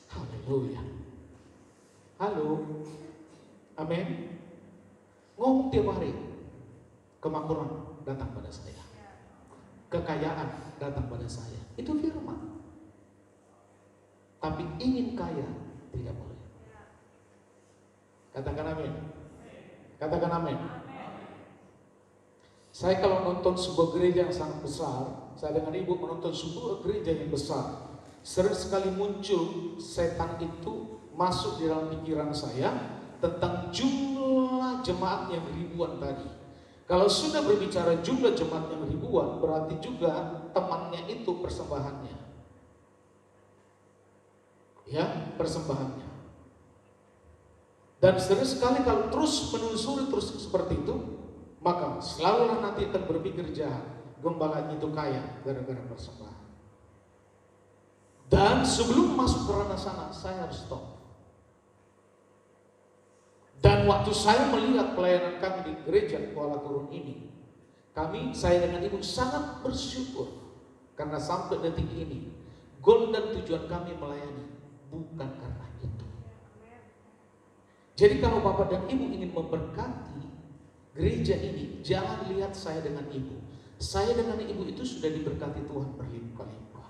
Haleluya. Halo. Amin. Ngomong tiap hari. Kemakmuran datang pada saya. Kekayaan datang pada saya. Itu firman. Tapi ingin kaya tidak boleh. Katakan amin. Katakan amin. Saya kalau nonton sebuah gereja yang sangat besar, saya dengan ibu menonton sebuah gereja yang besar, sering sekali muncul setan itu masuk di dalam pikiran saya tentang jumlah jemaat yang ribuan tadi. Kalau sudah berbicara jumlah jemaat yang ribuan, berarti juga temannya itu persembahannya. Ya, persembahannya. Dan sering sekali kalau terus menelusuri terus seperti itu, maka selalulah nanti akan berpikir jahat. Gembalanya itu kaya gara-gara persembahan. Dan sebelum masuk ke ranah sana, saya harus stop. Dan waktu saya melihat pelayanan kami di gereja Kuala Turun ini, saya dengan ibu sangat bersyukur karena sampai detik ini goal dan tujuan kami melayani bukan karena itu. Jadi kalau bapak dan ibu ingin memberkati gereja ini, jangan lihat saya dengan ibu. Saya dengan ibu itu sudah diberkati Tuhan berlimpah-limpah.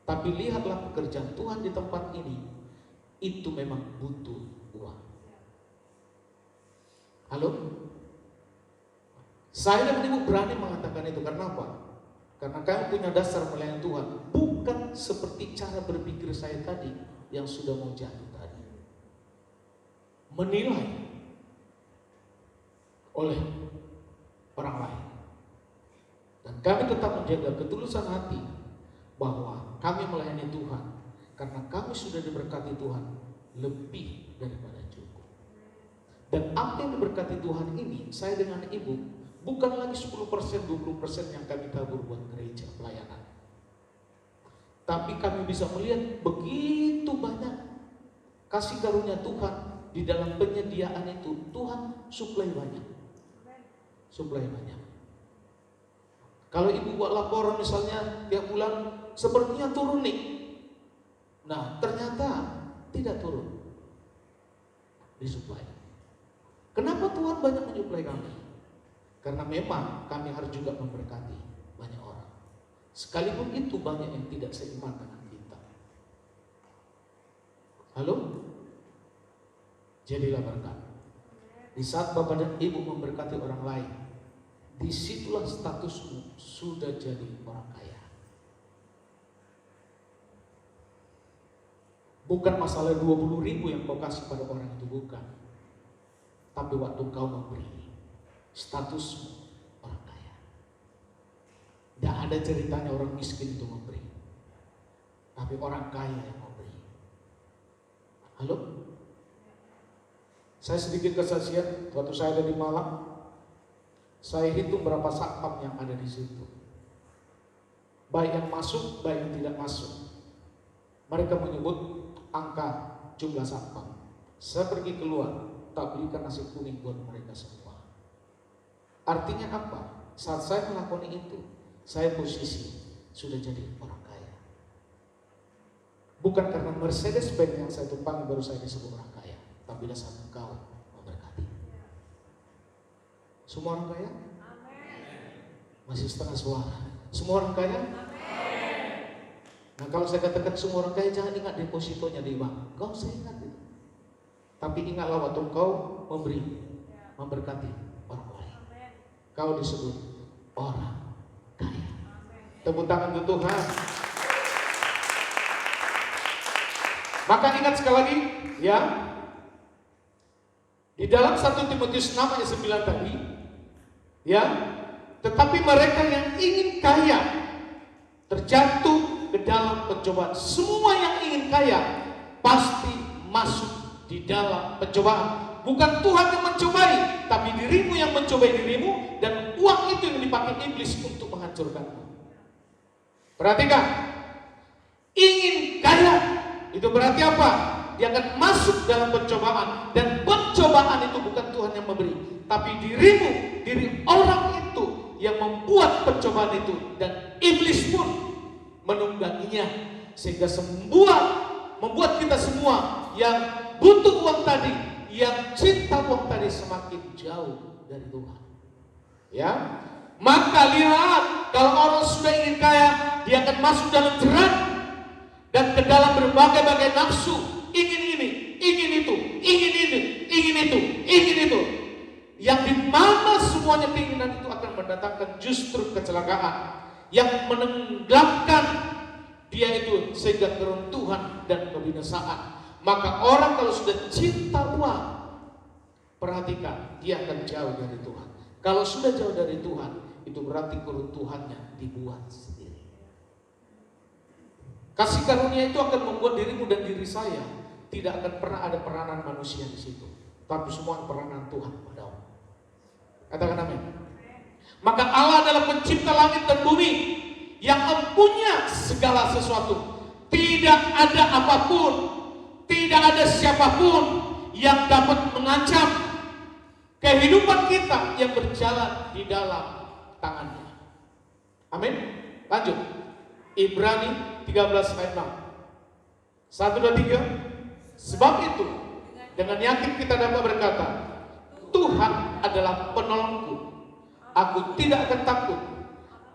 Tapi lihatlah pekerjaan Tuhan di tempat ini, itu memang butuh uang. Halo? Saya dan ibu berani mengatakan itu karena apa? Karena kami punya dasar melayani Tuhan, bukan seperti cara berpikir saya tadi yang sudah mau jatuh tadi. Menilai oleh orang lain. Dan kami tetap menjaga ketulusan hati bahwa kami melayani Tuhan karena kami sudah diberkati Tuhan lebih daripada cukup. Dan apa yang diberkati Tuhan ini, saya dengan ibu bukan lagi 10%, 20% yang kami tabur buat gereja pelayanan. Tapi kami bisa melihat begitu banyak kasih karunia Tuhan di dalam penyediaan itu. Tuhan suplai banyak. suplai banyak. Kalau ibu buat laporan misalnya tiap bulan sepertinya turun nih. Nah, ternyata tidak turun. Disuplai. Kenapa Tuhan banyak menyuplai kami? Karena memang kami harus juga memberkati banyak orang. Sekalipun itu banyak yang tidak seiman dengan kita. Halo? Jadilah berkat. Di saat Bapak dan Ibu memberkati orang lain, disitulah statusmu sudah jadi orang kaya. Bukan masalah 20.000 yang kau kasih pada orang itu, bukan. Tapi waktu kau memberi, statusmu orang kaya. Tidak ada ceritanya orang miskin itu memberi, tapi orang kaya yang memberi. Halo? Saya sedikit kesaksian, waktu saya ada di Malang, saya hitung berapa satpam yang ada di situ. Baik yang masuk, baik yang tidak masuk. Mereka menyebut angka jumlah satpam. Saya pergi keluar, tak belikan nasi kuning buat mereka semua. Artinya apa? Saat saya melakukan itu, saya posisi sudah jadi orang kaya. Bukan karena Mercedes-Benz yang saya tumpangi baru saya disebut orang kaya, tapi dasar engkau memberkati. Semua orang kaya? Masih setengah suara. Semua orang kaya? Nah, kalau saya katakan semua orang kaya, jangan ingat depositonya di bank. Kau saya ingat itu. Tapi ingatlah waktu kau memberi, memberkati orang lain, kau disebut orang kaya. Tepuk tangan untuk Tuhan. Maka ingat sekali lagi, ya, di dalam 1 Timotius 6 ayat 9 tadi, ya, tetapi mereka yang ingin kaya terjatuh ke dalam pencobaan. Semua yang ingin kaya pasti masuk di dalam pencobaan. Bukan Tuhan yang mencobai, tapi dirimu yang mencobai dirimu, dan uang itu yang dipakai iblis untuk menghancurkanmu. Perhatikan, ingin kaya itu berarti apa? Dia akan masuk dalam pencobaan, dan pencobaan itu bukan Tuhan yang memberi, tapi dirimu, diri orang itu yang membuat pencobaan itu, dan iblis pun menungganginya, sehingga membuat kita semua yang butuh uang tadi, yang cinta uang tadi semakin jauh dari Tuhan. Ya, maka lihat, kalau orang sudah ingin kaya, dia akan masuk dalam jerat dan ke dalam berbagai-bagai nafsu, ingin ini, ingin itu, ingin ini, ingin itu, ingin itu, yang dimana semuanya keinginan itu akan mendatangkan justru kecelakaan, yang menenggelamkan dia itu sehingga keruntuhan dan kebinasaan. Maka orang kalau sudah cinta uang, perhatikan, dia akan jauh dari Tuhan. Kalau sudah jauh dari Tuhan, itu berarti keruntuhannya dibuat sendiri. Kasih karunia itu akan membuat dirimu dan diri saya tidak akan pernah ada peranan manusia di situ, tapi semua peranan Tuhan pada Allah. Katakan amin. Maka Allah adalah pencipta langit dan bumi yang mempunyai segala sesuatu. Tidak ada apapun, tidak ada siapapun yang dapat mengancam kehidupan kita yang berjalan di dalam tangannya. Amin. Lanjut. Ibrani 13 ayat 6. 1, 2, 3. Sebab itu dengan yakin kita dapat berkata, Tuhan adalah penolongku, aku tidak akan takut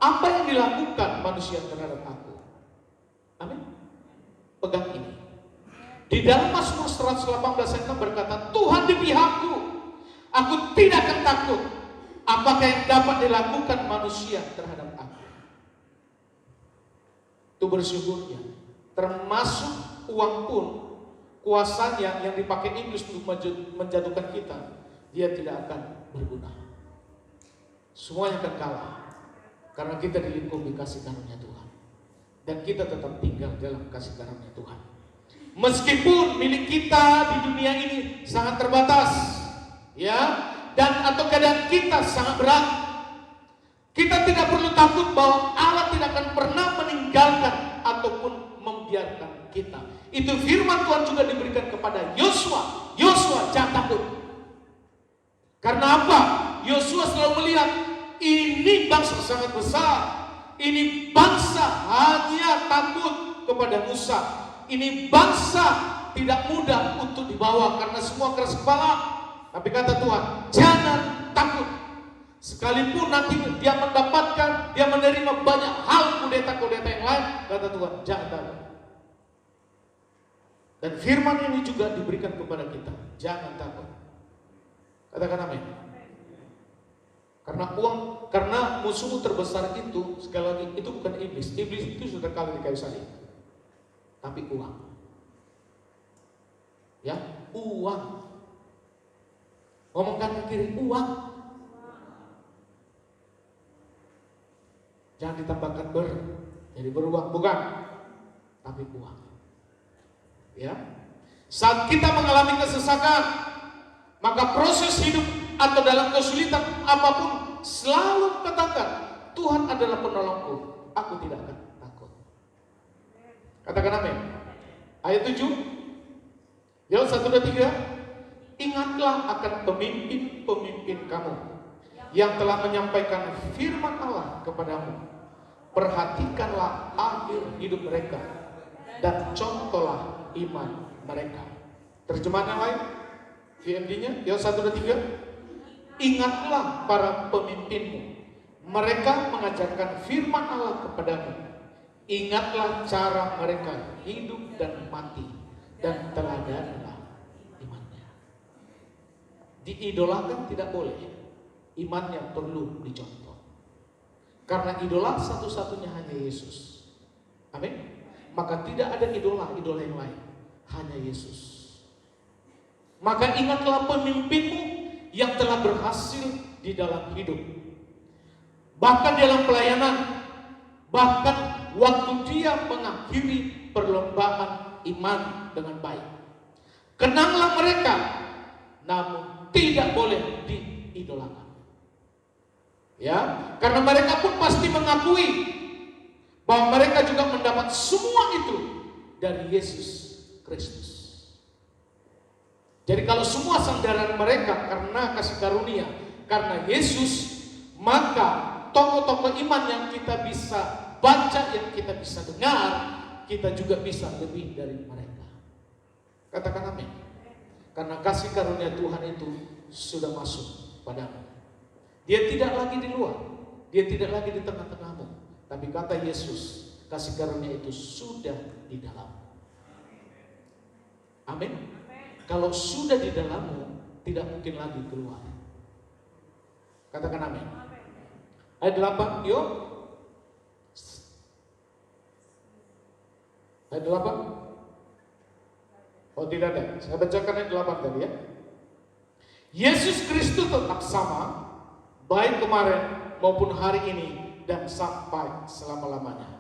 apa yang dilakukan manusia terhadap aku. Amin. Pegang ini. Di dalam Mazmur 118 ayat 6 berkata, Tuhan di pihakku, aku tidak akan takut apakah yang dapat dilakukan manusia terhadap aku. Itu bersyukurnya. Termasuk uang pun, kuasanya yang dipakai iblis untuk menjatuhkan kita, dia tidak akan berguna. Semuanya akan kalah, karena kita dilingkupi kasih karunia Tuhan, dan kita tetap tinggal dalam kasih karunia Tuhan. Meskipun milik kita di dunia ini sangat terbatas, ya, dan atau keadaan kita sangat berat, kita tidak perlu takut bahwa Allah tidak akan pernah meninggalkan ataupun membiarkan kita. Itu firman Tuhan juga diberikan kepada Yosua. Yosua, jangan takut. Karena apa? Yosua Yosua selalu melihat ini bangsa sangat besar. Ini bangsa hanya takut kepada Musa. Ini bangsa tidak mudah untuk dibawa karena semua keras kepala. Tapi kata Tuhan, jangan takut. Sekalipun nanti dia mendapatkan, dia menerima banyak hal kudeta-kudeta yang lain, kata Tuhan, jangan takut. Dan firman ini juga diberikan kepada kita, jangan takut. Katakan amin. Karena musuh terbesar itu, sekali lagi, itu bukan iblis. Iblis itu sudah kalah di kayu salib. Tapi uang. Ya, uang. Ngomong kanan kiri, uang. Jangan ditambahkan jadi beruang, bukan. Tapi uang. Ya. Saat kita mengalami kesesakan, maka proses hidup atau dalam kesulitan apapun, selalu katakan, Tuhan adalah penolongku, aku tidak akan takut. Katakan amin. Ayat 7, Yoel 1, 2, 3. Ingatlah akan pemimpin-pemimpin kamu yang telah menyampaikan firman Allah kepadamu. Perhatikanlah akhir hidup mereka dan contohlah iman mereka. Terjemahan yang lain, VMD-nya, Yoel 1, 2, 3. Ingatlah para pemimpinmu, mereka mengajarkan firman Allah kepadamu. Ingatlah cara mereka hidup dan mati, dan teladanilah imannya. Diidolakan tidak boleh, imannya perlu dicontoh. Karena idola satu-satunya hanya Yesus. Amin. Maka tidak ada idola yang lain, hanya Yesus. Maka ingatlah pemimpinmu yang telah berhasil di dalam hidup, bahkan dalam pelayanan, bahkan waktu dia mengakhiri perlombaan iman dengan baik. Kenanglah mereka, namun tidak boleh diidolakan. Ya, karena mereka pun pasti mengakui bahwa mereka juga mendapat semua itu dari Yesus Kristus. Jadi kalau semua sandaran mereka karena kasih karunia, karena Yesus, maka tokoh-tokoh iman yang kita bisa baca, yang kita bisa dengar, kita juga bisa lebih dari mereka. Katakan amin. Karena kasih karunia Tuhan itu sudah masuk padamu. Dia tidak lagi di luar, dia tidak lagi di tengah-tengahmu, tapi kata Yesus, kasih karunia itu sudah di dalam. Amin. Kalau sudah di dalammu, tidak mungkin lagi keluar. Katakan amin. Ayat 8, yuk. Ayat 8. Oh tidak ada, saya bacakan ayat 8 tadi ya. Yesus Kristus tetap sama, baik kemarin maupun hari ini dan sampai selama-lamanya.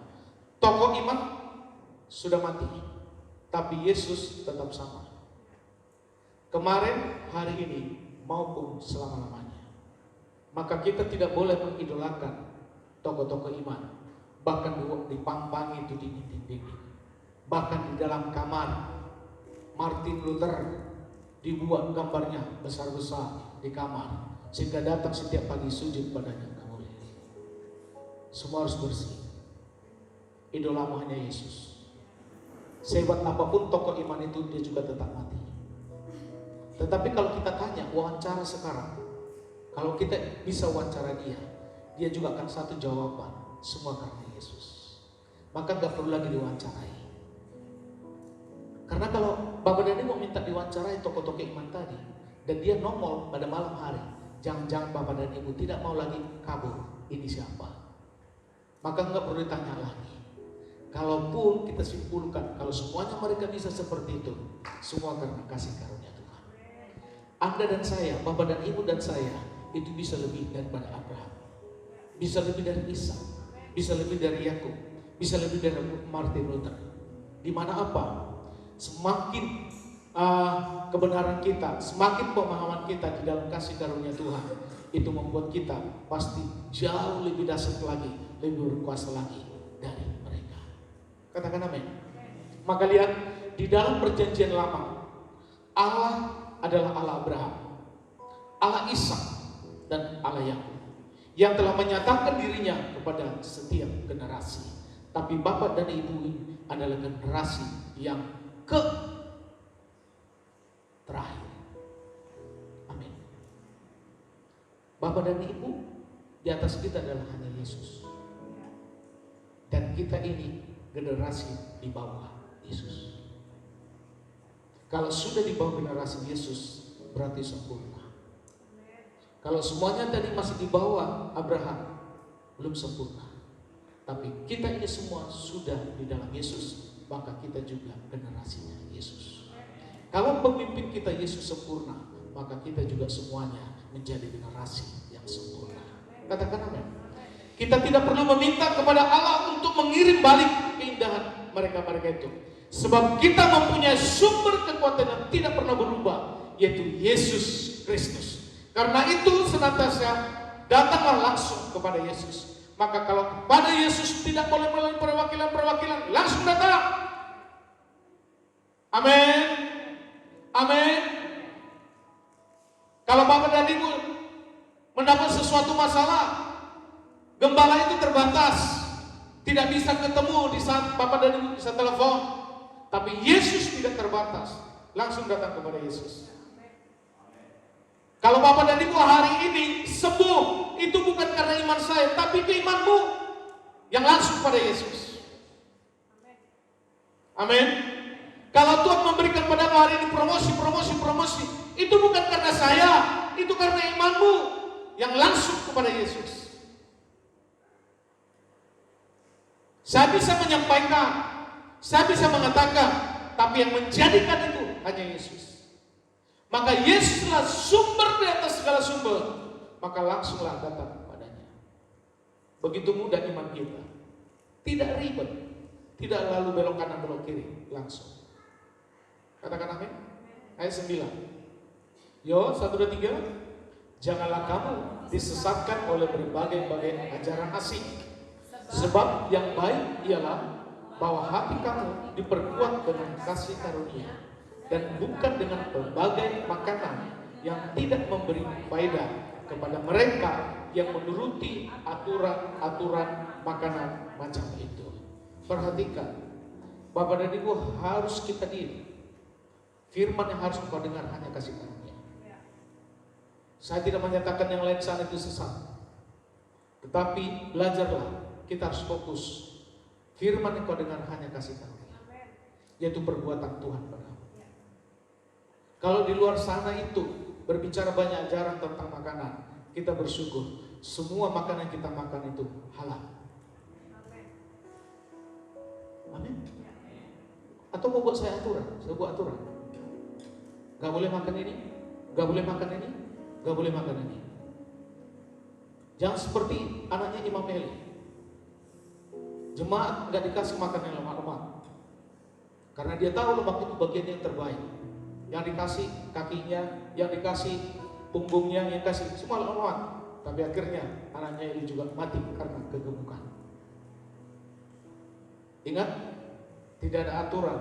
Tokoh iman sudah mati, tapi Yesus tetap sama. Kemarin, hari ini, maupun selama-lamanya. Maka kita tidak boleh mengidolakan tokoh-tokoh iman. Bahkan dipampangi itu di dinding-dinding. Bahkan di dalam kamar, Martin Luther dibuat gambarnya besar-besar di kamar, sehingga datang setiap pagi sujud padanya. Nggak boleh. Semua harus bersih. Idolamu hanya Yesus. Sehebat apapun tokoh iman itu, dia juga tetap mati. Tetapi kalau kita tanya, wawancara sekarang, kalau kita bisa wawancara dia juga akan satu jawaban, semua karena Yesus. Maka gak perlu lagi diwawancarai. Karena kalau Bapak dan Ibu minta diwawancarai tokoh-tokoh iman tadi, dan dia nongol pada malam hari, jangan-jangan Bapak dan Ibu tidak mau lagi kabur, ini siapa? Maka gak perlu ditanya lagi. Kalaupun kita simpulkan, kalau semuanya mereka bisa seperti itu, semua karena kasih karunia. Anda dan saya, Bapak dan Ibu dan saya, itu bisa lebih daripada Abraham, bisa lebih dari Ishak, bisa lebih dari Yakub, bisa lebih dari Martin Luther. Di mana apa? Semakin kebenaran kita, semakin pemahaman kita di dalam kasih karunia Tuhan, itu membuat kita pasti jauh lebih dahsyat lagi, lebih berkuasa lagi dari mereka. Katakan amin. Maka lihat, di dalam perjanjian lama, Allah adalah Allah Abraham, Allah Ishak, dan Allah yang telah menyatakan dirinya kepada setiap generasi. Tapi Bapak dan Ibu adalah generasi yang terakhir. Amin. Bapak dan Ibu, di atas kita adalah hanya Yesus. Dan kita ini generasi di bawah Yesus. Kalau sudah di bawah generasi Yesus, berarti sempurna. Kalau semuanya tadi masih di bawah Abraham, belum sempurna. Tapi kita ini semua sudah di dalam Yesus, maka kita juga generasinya Yesus. Kalau pemimpin kita Yesus sempurna, maka kita juga semuanya menjadi generasi yang sempurna. Katakan amin. Kita tidak perlu meminta kepada Allah untuk mengirim balik keindahan mereka-mereka itu. Sebab kita mempunyai sumber kekuatan yang tidak pernah berubah, yaitu Yesus Kristus. Karena itu senantiasa datanglah langsung kepada Yesus. Maka kalau kepada Yesus tidak boleh melalui perwakilan-perwakilan, langsung datang. Amin. Amin. Kalau Bapak dan Ibu mendapat sesuatu masalah, gembala itu terbatas, tidak bisa ketemu di saat Bapak dan Ibu bisa telepon. Tapi Yesus tidak terbatas, langsung datang kepada Yesus. Kalau Bapak dan Ibu hari ini sembuh, itu bukan karena iman saya, tapi keimanmu yang langsung pada Yesus. Amin. Kalau Tuhan memberikan padamu hari ini promosi, itu bukan karena saya, itu karena imanmu yang langsung kepada Yesus. Saya bisa menyampaikan, saya bisa mengatakan, tapi yang menjadikan itu hanya Yesus. Maka Yesuslah sumber di atas segala sumber, maka langsunglah datang kepadanya. Begitu mudah iman kita, tidak ribet, tidak lalu belok kanan belok kiri, langsung. Katakan amin. Ayat 9. Yo, 1, 2, 3. Janganlah kamu disesatkan oleh berbagai-bagai ajaran asing. Sebab yang baik ialah bahwa hati kamu diperkuat dengan kasih karunia, dan bukan dengan berbagai makanan yang tidak memberi faedah kepada mereka yang menuruti aturan-aturan makanan macam itu. Perhatikan, Bapak dan Ibu, harus kita diri. Firman yang harus kau dengar hanya kasih karunia. Saya tidak menyatakan yang lain sana itu sesat, tetapi belajarlah, kita harus fokus. Firman yang kau dengar hanya kasih karunia, yaitu perbuatan Tuhan padamu. Kalau di luar sana itu berbicara banyak ajaran tentang makanan, kita bersyukur semua makanan yang kita makan itu halal. Amin. Atau mau buat saya aturan? Saya buat aturan. Gak boleh makan ini, gak boleh makan ini, gak boleh makan ini. Jangan seperti anaknya Imam Eli. Jemaat gak dikasih makan yang lemak-lemak, karena dia tahu lemak itu bagian yang terbaik. Yang dikasih kakinya, yang dikasih punggungnya, yang kasih semua lemak. Tapi akhirnya anaknya ini juga mati karena kegemukan. Ingat, tidak ada aturan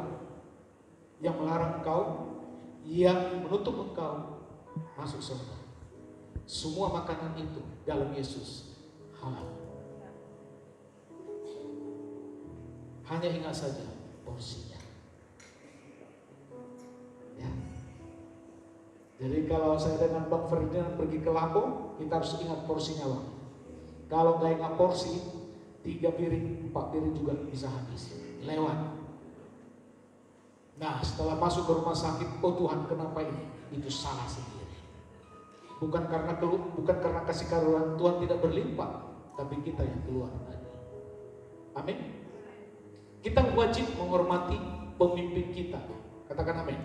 yang melarang engkau, yang menutup engkau masuk surga. Semua makanan itu dalam Yesus halal. Hanya ingat saja porsinya. Ya. Jadi kalau saya dengan Bang Ferdinand pergi ke Lampung, kita harus ingat porsinya, Bang. Kalau nggak ingat porsi, 3 piring, 4 piring juga bisa habis, lewat. Nah, setelah masuk ke rumah sakit, oh Tuhan, kenapa ini? Itu salah sendiri. Bukan karena kasih karunia Tuhan tidak berlimpah, tapi kita yang keluar tadi. Amin. Kita wajib menghormati pemimpin kita. Katakan amin.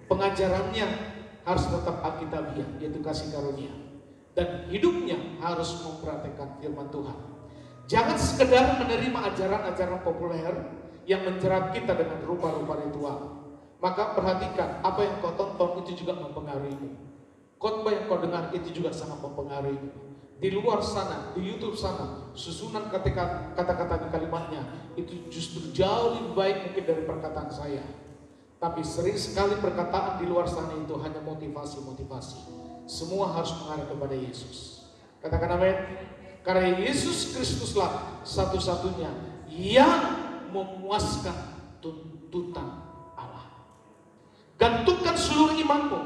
Pengajarannya harus tetap alkitabiah, yaitu kasih karunia, dan hidupnya harus mempraktikkan firman Tuhan. Jangan sekedar menerima ajaran-ajaran populer yang menjerat kita dengan rupa-rupa ritual. Maka perhatikan, apa yang kau tonton itu juga mempengaruhimu. Khotbah yang kau dengar itu juga sangat mempengaruhimu. Di luar sana, di YouTube sana, susunan kata-kata di kalimatnya itu justru jauh lebih baik mungkin dari perkataan saya. Tapi sering sekali perkataan di luar sana itu hanya motivasi-motivasi. Semua harus mengarah kepada Yesus. Katakan amin. Karena Yesus Kristuslah satu-satunya yang memuaskan tuntutan Allah. Gantungkan seluruh imanmu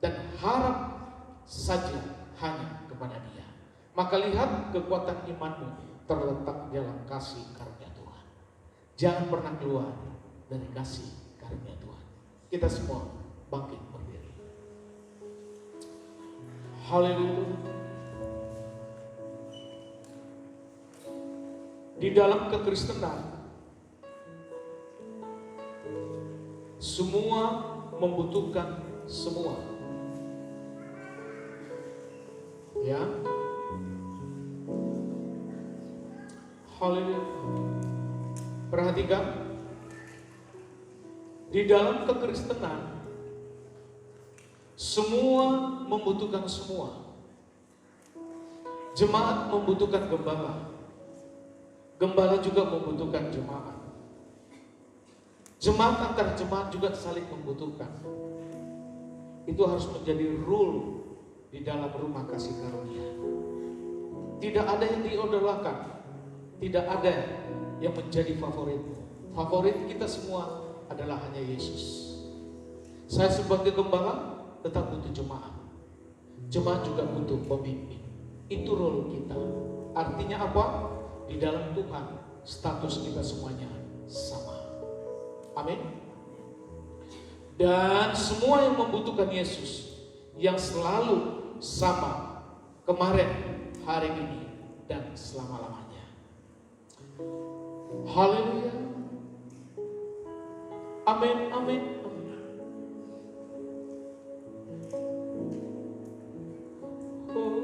dan harap saja hanya kepada Dia. Maka lihat kekuatan imanmu terletak dalam kasih karunia Tuhan. Jangan pernah keluar dari kasih karunia Tuhan. Kita semua bangkit berdiri. Haleluya. Di dalam kekristenan, semua membutuhkan semua. Ya. Haleluya. Perhatikan, di dalam kekristenan semua membutuhkan semua. Jemaat membutuhkan gembala. Gembala juga membutuhkan jemaat. Jemaat antar jemaat juga saling membutuhkan. Itu harus menjadi rule di dalam rumah kasih karunia. Tidak ada yang diidolakan. Tidak ada yang menjadi favoritmu. Favorit kita semua adalah hanya Yesus. Saya sebagai gembala tetap butuh jemaat. Jemaat juga butuh pemimpin. Itu role kita. Artinya apa? Di dalam Tuhan status kita semuanya sama. Amin. Dan semua yang membutuhkan Yesus, yang selalu sama kemarin, hari ini, dan selama-lamanya. Haleluya. Amin, amin, amin. Oh,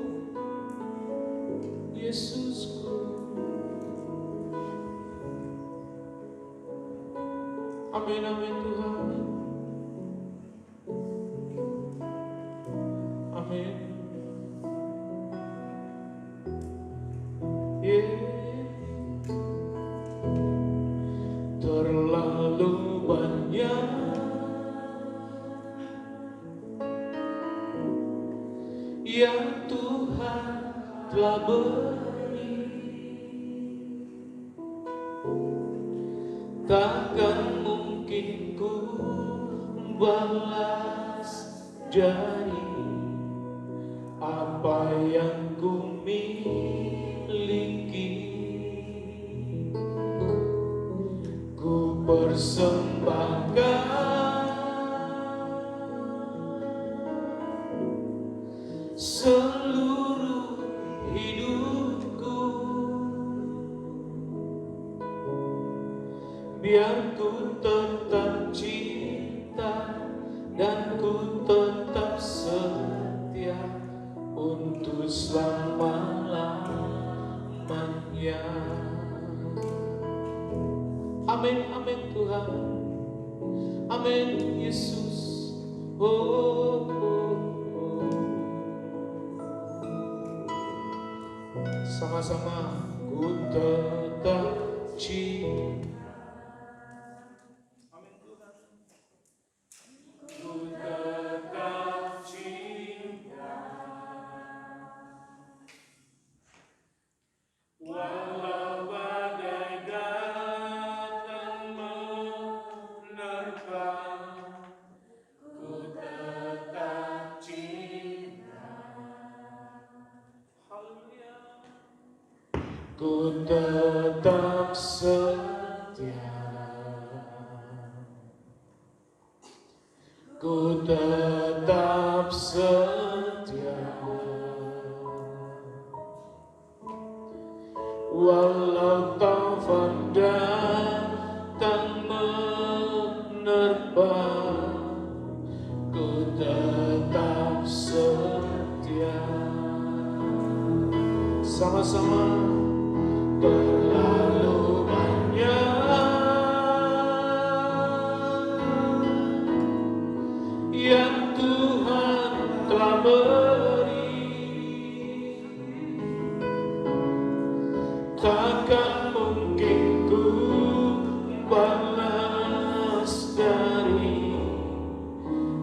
Yesusku. Amin, amin Tuhan. Amin. Terlalu banyak yang Tuhan telah beri, takkan mungkin ku balas dari apa yang ku miliki. Ku persembahkan seluruh hidupku, biar ku tetap cinta dan ku tetap setia untuk selama-lamanya. Amin, amin Tuhan. Amin Yesus. Oh, oh, oh. Sama-sama ku tetap cinta. Amin Tuhan. Ku tetap cinta, walau badai datang menerpa, ku tetap cinta. Haleluya. Ku tetap setia, ku tetap setia, walau taufan datang menerpa, ku tetap setia. Sama-sama. Terlalu banyak yang Tuhan telah beri, takkan mungkin ku balas dari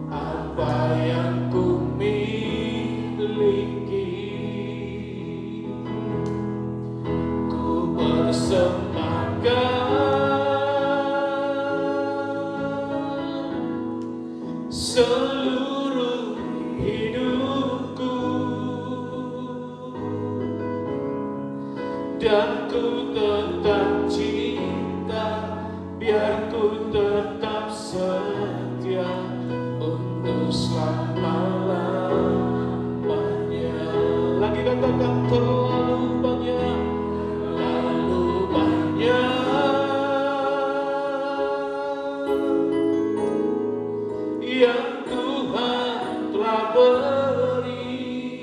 apa yang ku miliki. mempersembahkan seluruh hidupku, dan ku tetap cinta, biar ku tetap setia untuk selama-lamanya. Lagi katakan terlalu banyak, yang Tuhan telah beri,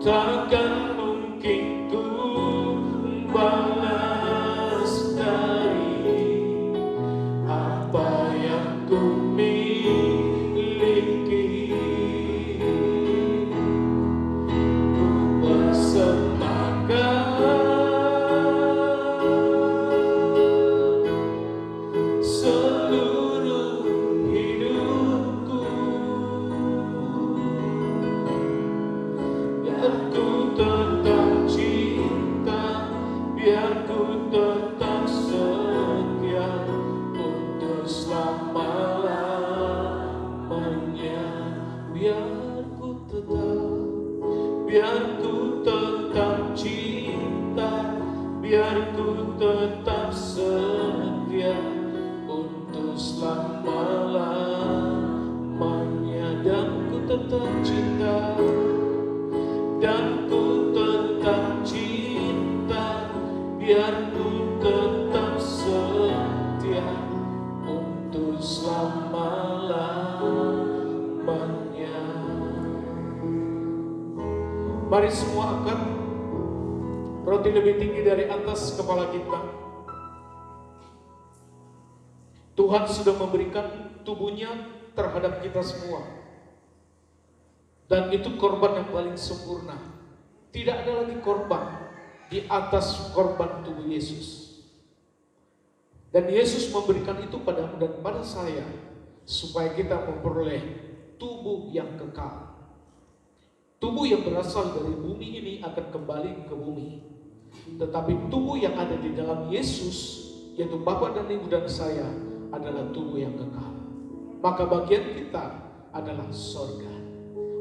takkan mungkin ku balas dari apa yang ku miliki. Ku persembahkan seluruh hidupku, biar ku tetap cinta, biar ku tetap setia untuk selama-lamanya. Biar ku tetap cinta, biar ku tetap setia untuk selama-lamanya. Dan ku tetap cinta, dan ku tetap cinta, biar ku tetap setia untuk selama-lamanya. Mari semua angkat roti lebih tinggi dari atas kepala kita. Tuhan sudah memberikan tubuhnya terhadap kita semua, dan itu korban yang paling sempurna. Tidak ada lagi korban di atas korban tubuh Yesus. Dan Yesus memberikan itu padamu dan pada saya, supaya kita memperoleh tubuh yang kekal. Tubuh yang berasal dari bumi ini akan kembali ke bumi, tetapi tubuh yang ada di dalam Yesus, yaitu Bapa dan Ibu dan saya, adalah tubuh yang kekal. Maka bagian kita adalah sorga.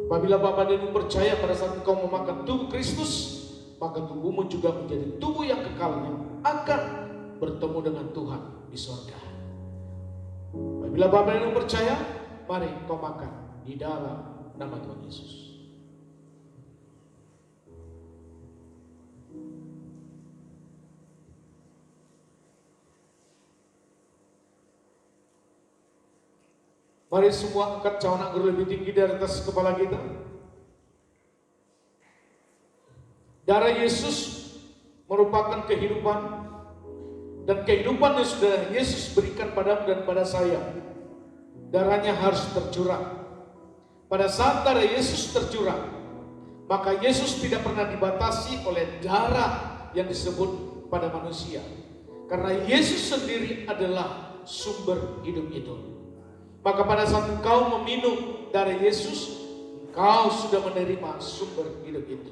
Apabila Bapak dan Ibu percaya pada saat engkau memakan tubuh Kristus, maka tubuhmu juga menjadi tubuh yang kekal yang akan bertemu dengan Tuhan di sorga. Apabila Bapak dan Ibu percaya, mari engkau makan di dalam nama Tuhan Yesus. Mari semua angkat cawan anggur lebih tinggi dari atas kepala kita. Darah Yesus merupakan kehidupan, dan kehidupan yang sudah Yesus berikan padamu dan pada saya, darahnya harus tercurah. Pada saat darah Yesus tercurah, maka Yesus tidak pernah dibatasi oleh darah yang disebut pada manusia, karena Yesus sendiri adalah sumber hidup itu. Maka pada saat engkau meminum darah Yesus, engkau sudah menerima sumber hidup itu.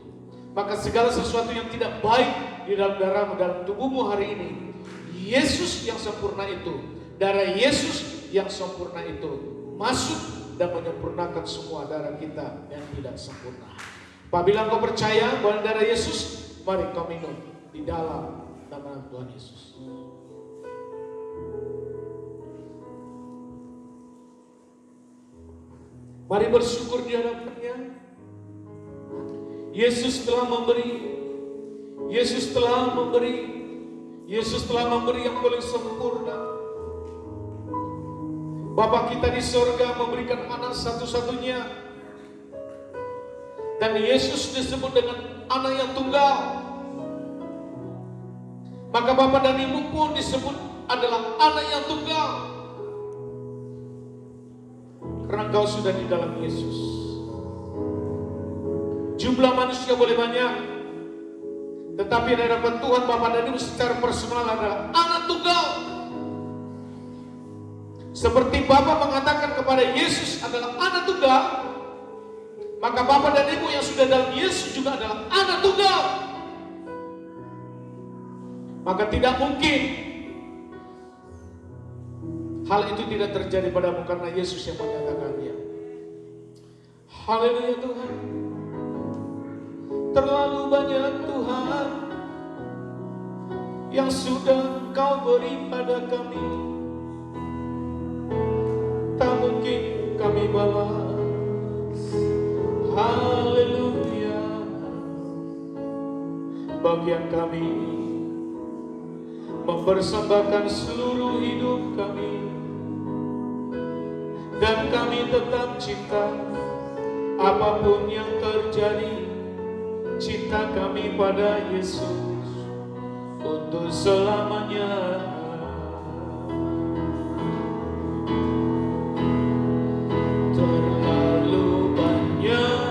Maka segala sesuatu yang tidak baik di dalam darahmu, dalam tubuhmu hari ini, Yesus yang sempurna itu, darah Yesus yang sempurna itu masuk dan menyempurnakan semua darah kita yang tidak sempurna. Apabila engkau percaya bahwa darah Yesus, mari kau minum di dalam nama Tuhan Yesus. Mari bersyukur di hadapannya. Yesus telah memberi, Yesus telah memberi, Yesus telah memberi yang paling sempurna. Bapa kita di sorga memberikan anak satu-satunya, dan Yesus disebut dengan anak yang tunggal. Maka Bapa dan Ibu pun disebut adalah anak yang tunggal, karena engkau sudah di dalam Yesus. Jumlah manusia boleh banyak, tetapi di hadapan Tuhan Bapa dan Ibu secara personal adalah anak tunggal. Seperti Bapa mengatakan kepada Yesus adalah anak tunggal, maka Bapa dan Ibu yang sudah dalam Yesus juga adalah anak tunggal. maka tidak mungkin hal itu tidak terjadi padamu karena Yesus yang menyatakannya. Haleluya Tuhan. Terlalu banyak Tuhan yang sudah Engkau beri pada kami, tak mungkin kami balas. Haleluya. Bagian kami mempersembahkan seluruh hidup kami, dan kami tetap cinta apapun yang terjadi. Cinta kami pada Yesus untuk selamanya. Terlalu banyak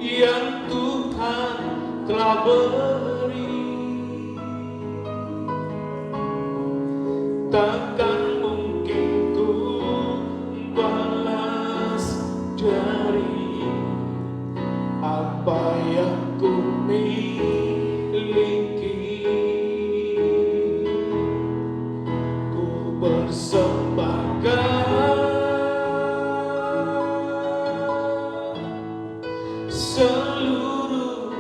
yang Tuhan telah beri, takkan mungkin ku balas dari apa yang ku miliki. Ku persembahkan seluruh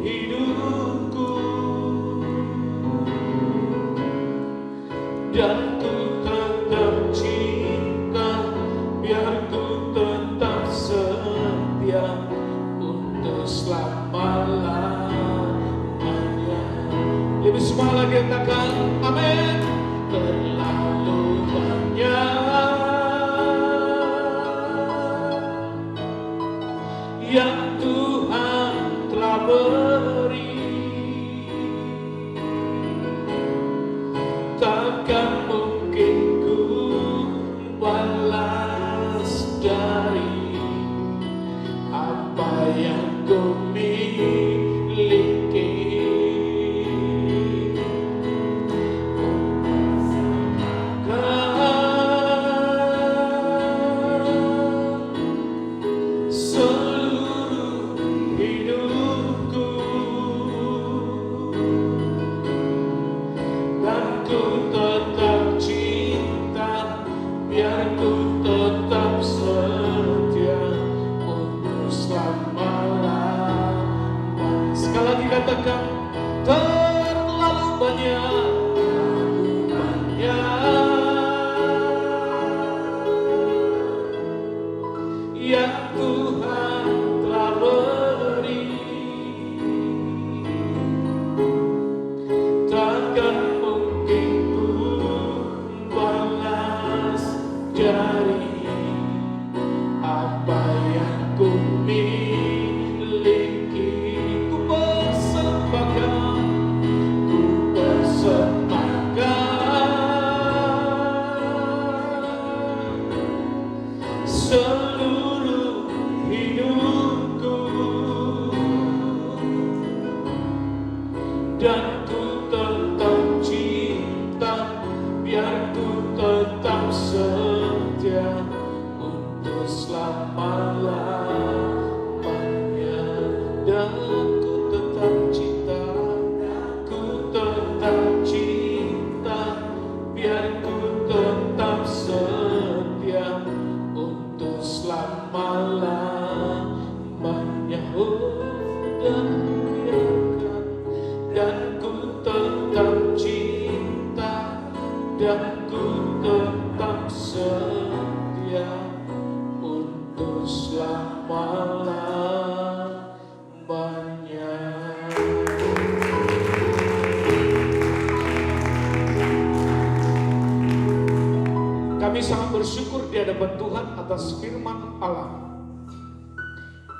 hidupku, dan ku tetap cinta, biar ku tetap setia untuk selama-lamanya. Lebih semua lagi katakan amin. Terlalu banyak yang Tuhan telah beri, takkan mungkin ku balas dari apa yang ku miliki. Seluruh hidupku, dan ku tetap cinta, biar ku tetap setia untuk selama-lamanya. Sekali lagi katakan, terlalu banyak yang Tuhan telah beri, takkan mungkin ku balas dari apa yang ku miliki. Ku persembahkan seluruh hidupku, dan ku tetap cinta, biar ku tetap setia untuk selama-lamanya. Dan ku tetap cinta, ku tetap cinta, biar ku tetap setia untuk selama-lamanya. Oh, dan ku tetap cinta, dan ku tetap setia untuk selama-lamanya. Kami sangat bersyukur di hadapan Tuhan atas firman Allah.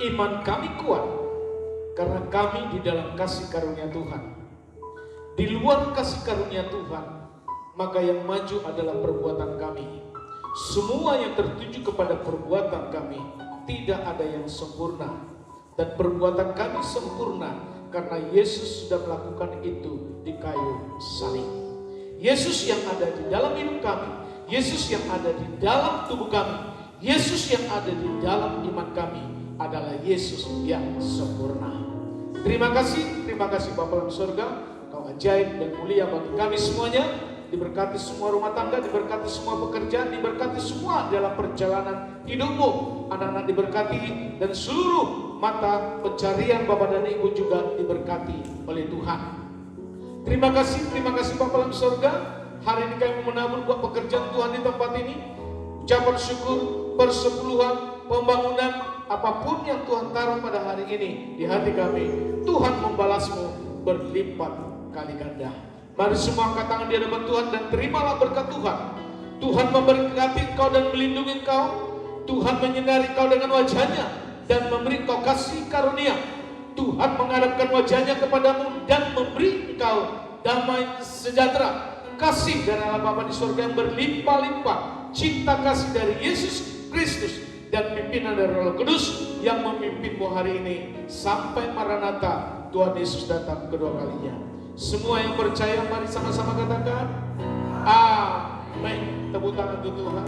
Iman kami kuat karena kami di dalam kasih karunia Tuhan. Di luar kasih karunia Tuhan, maka yang maju adalah perbuatan kami. Semua yang tertuju kepada perbuatan kami, tidak ada yang sempurna. Dan perbuatan kami sempurna karena Yesus sudah melakukan itu di kayu salib. Yesus yang ada di dalam hidup kami, Yesus yang ada di dalam tubuh kami, Yesus yang ada di dalam iman kami adalah Yesus yang sempurna. Terima kasih Bapa dalam surga. Kau ajaib dan mulia bagi kami semuanya. Diberkati semua rumah tangga, diberkati semua pekerjaan, diberkati semua dalam perjalanan hidupmu. Anak-anak diberkati dan seluruh mata pencarian Bapak dan Ibu juga diberkati oleh Tuhan. Terima kasih Bapa dalam surga. Hari ini kami menabur buat pekerjaan Tuhan di tempat ini. Ucapan syukur, persepuluhan, pembangunan, apapun yang Tuhan taruh pada hari ini di hati kami, Tuhan membalasmu berlipat kali ganda. Mari semua angkat tangan di hadapan Tuhan dan terimalah berkat Tuhan. Tuhan memberkati engkau dan melindungi engkau. Tuhan menyinari engkau dengan wajahnya dan memberi engkau kasih karunia. Tuhan menghadapkan wajahnya kepadamu dan memberi engkau damai sejahtera. Kasih dari Allah Bapa di surga yang berlimpah-limpah. Cinta kasih dari Yesus Kristus dan pimpinan dari Roh Kudus yang memimpinmu hari ini sampai Maranatha Tuhan Yesus datang kedua kalinya. Semua yang percaya mari sama-sama katakan amin. Tepuk tangan untuk Tuhan.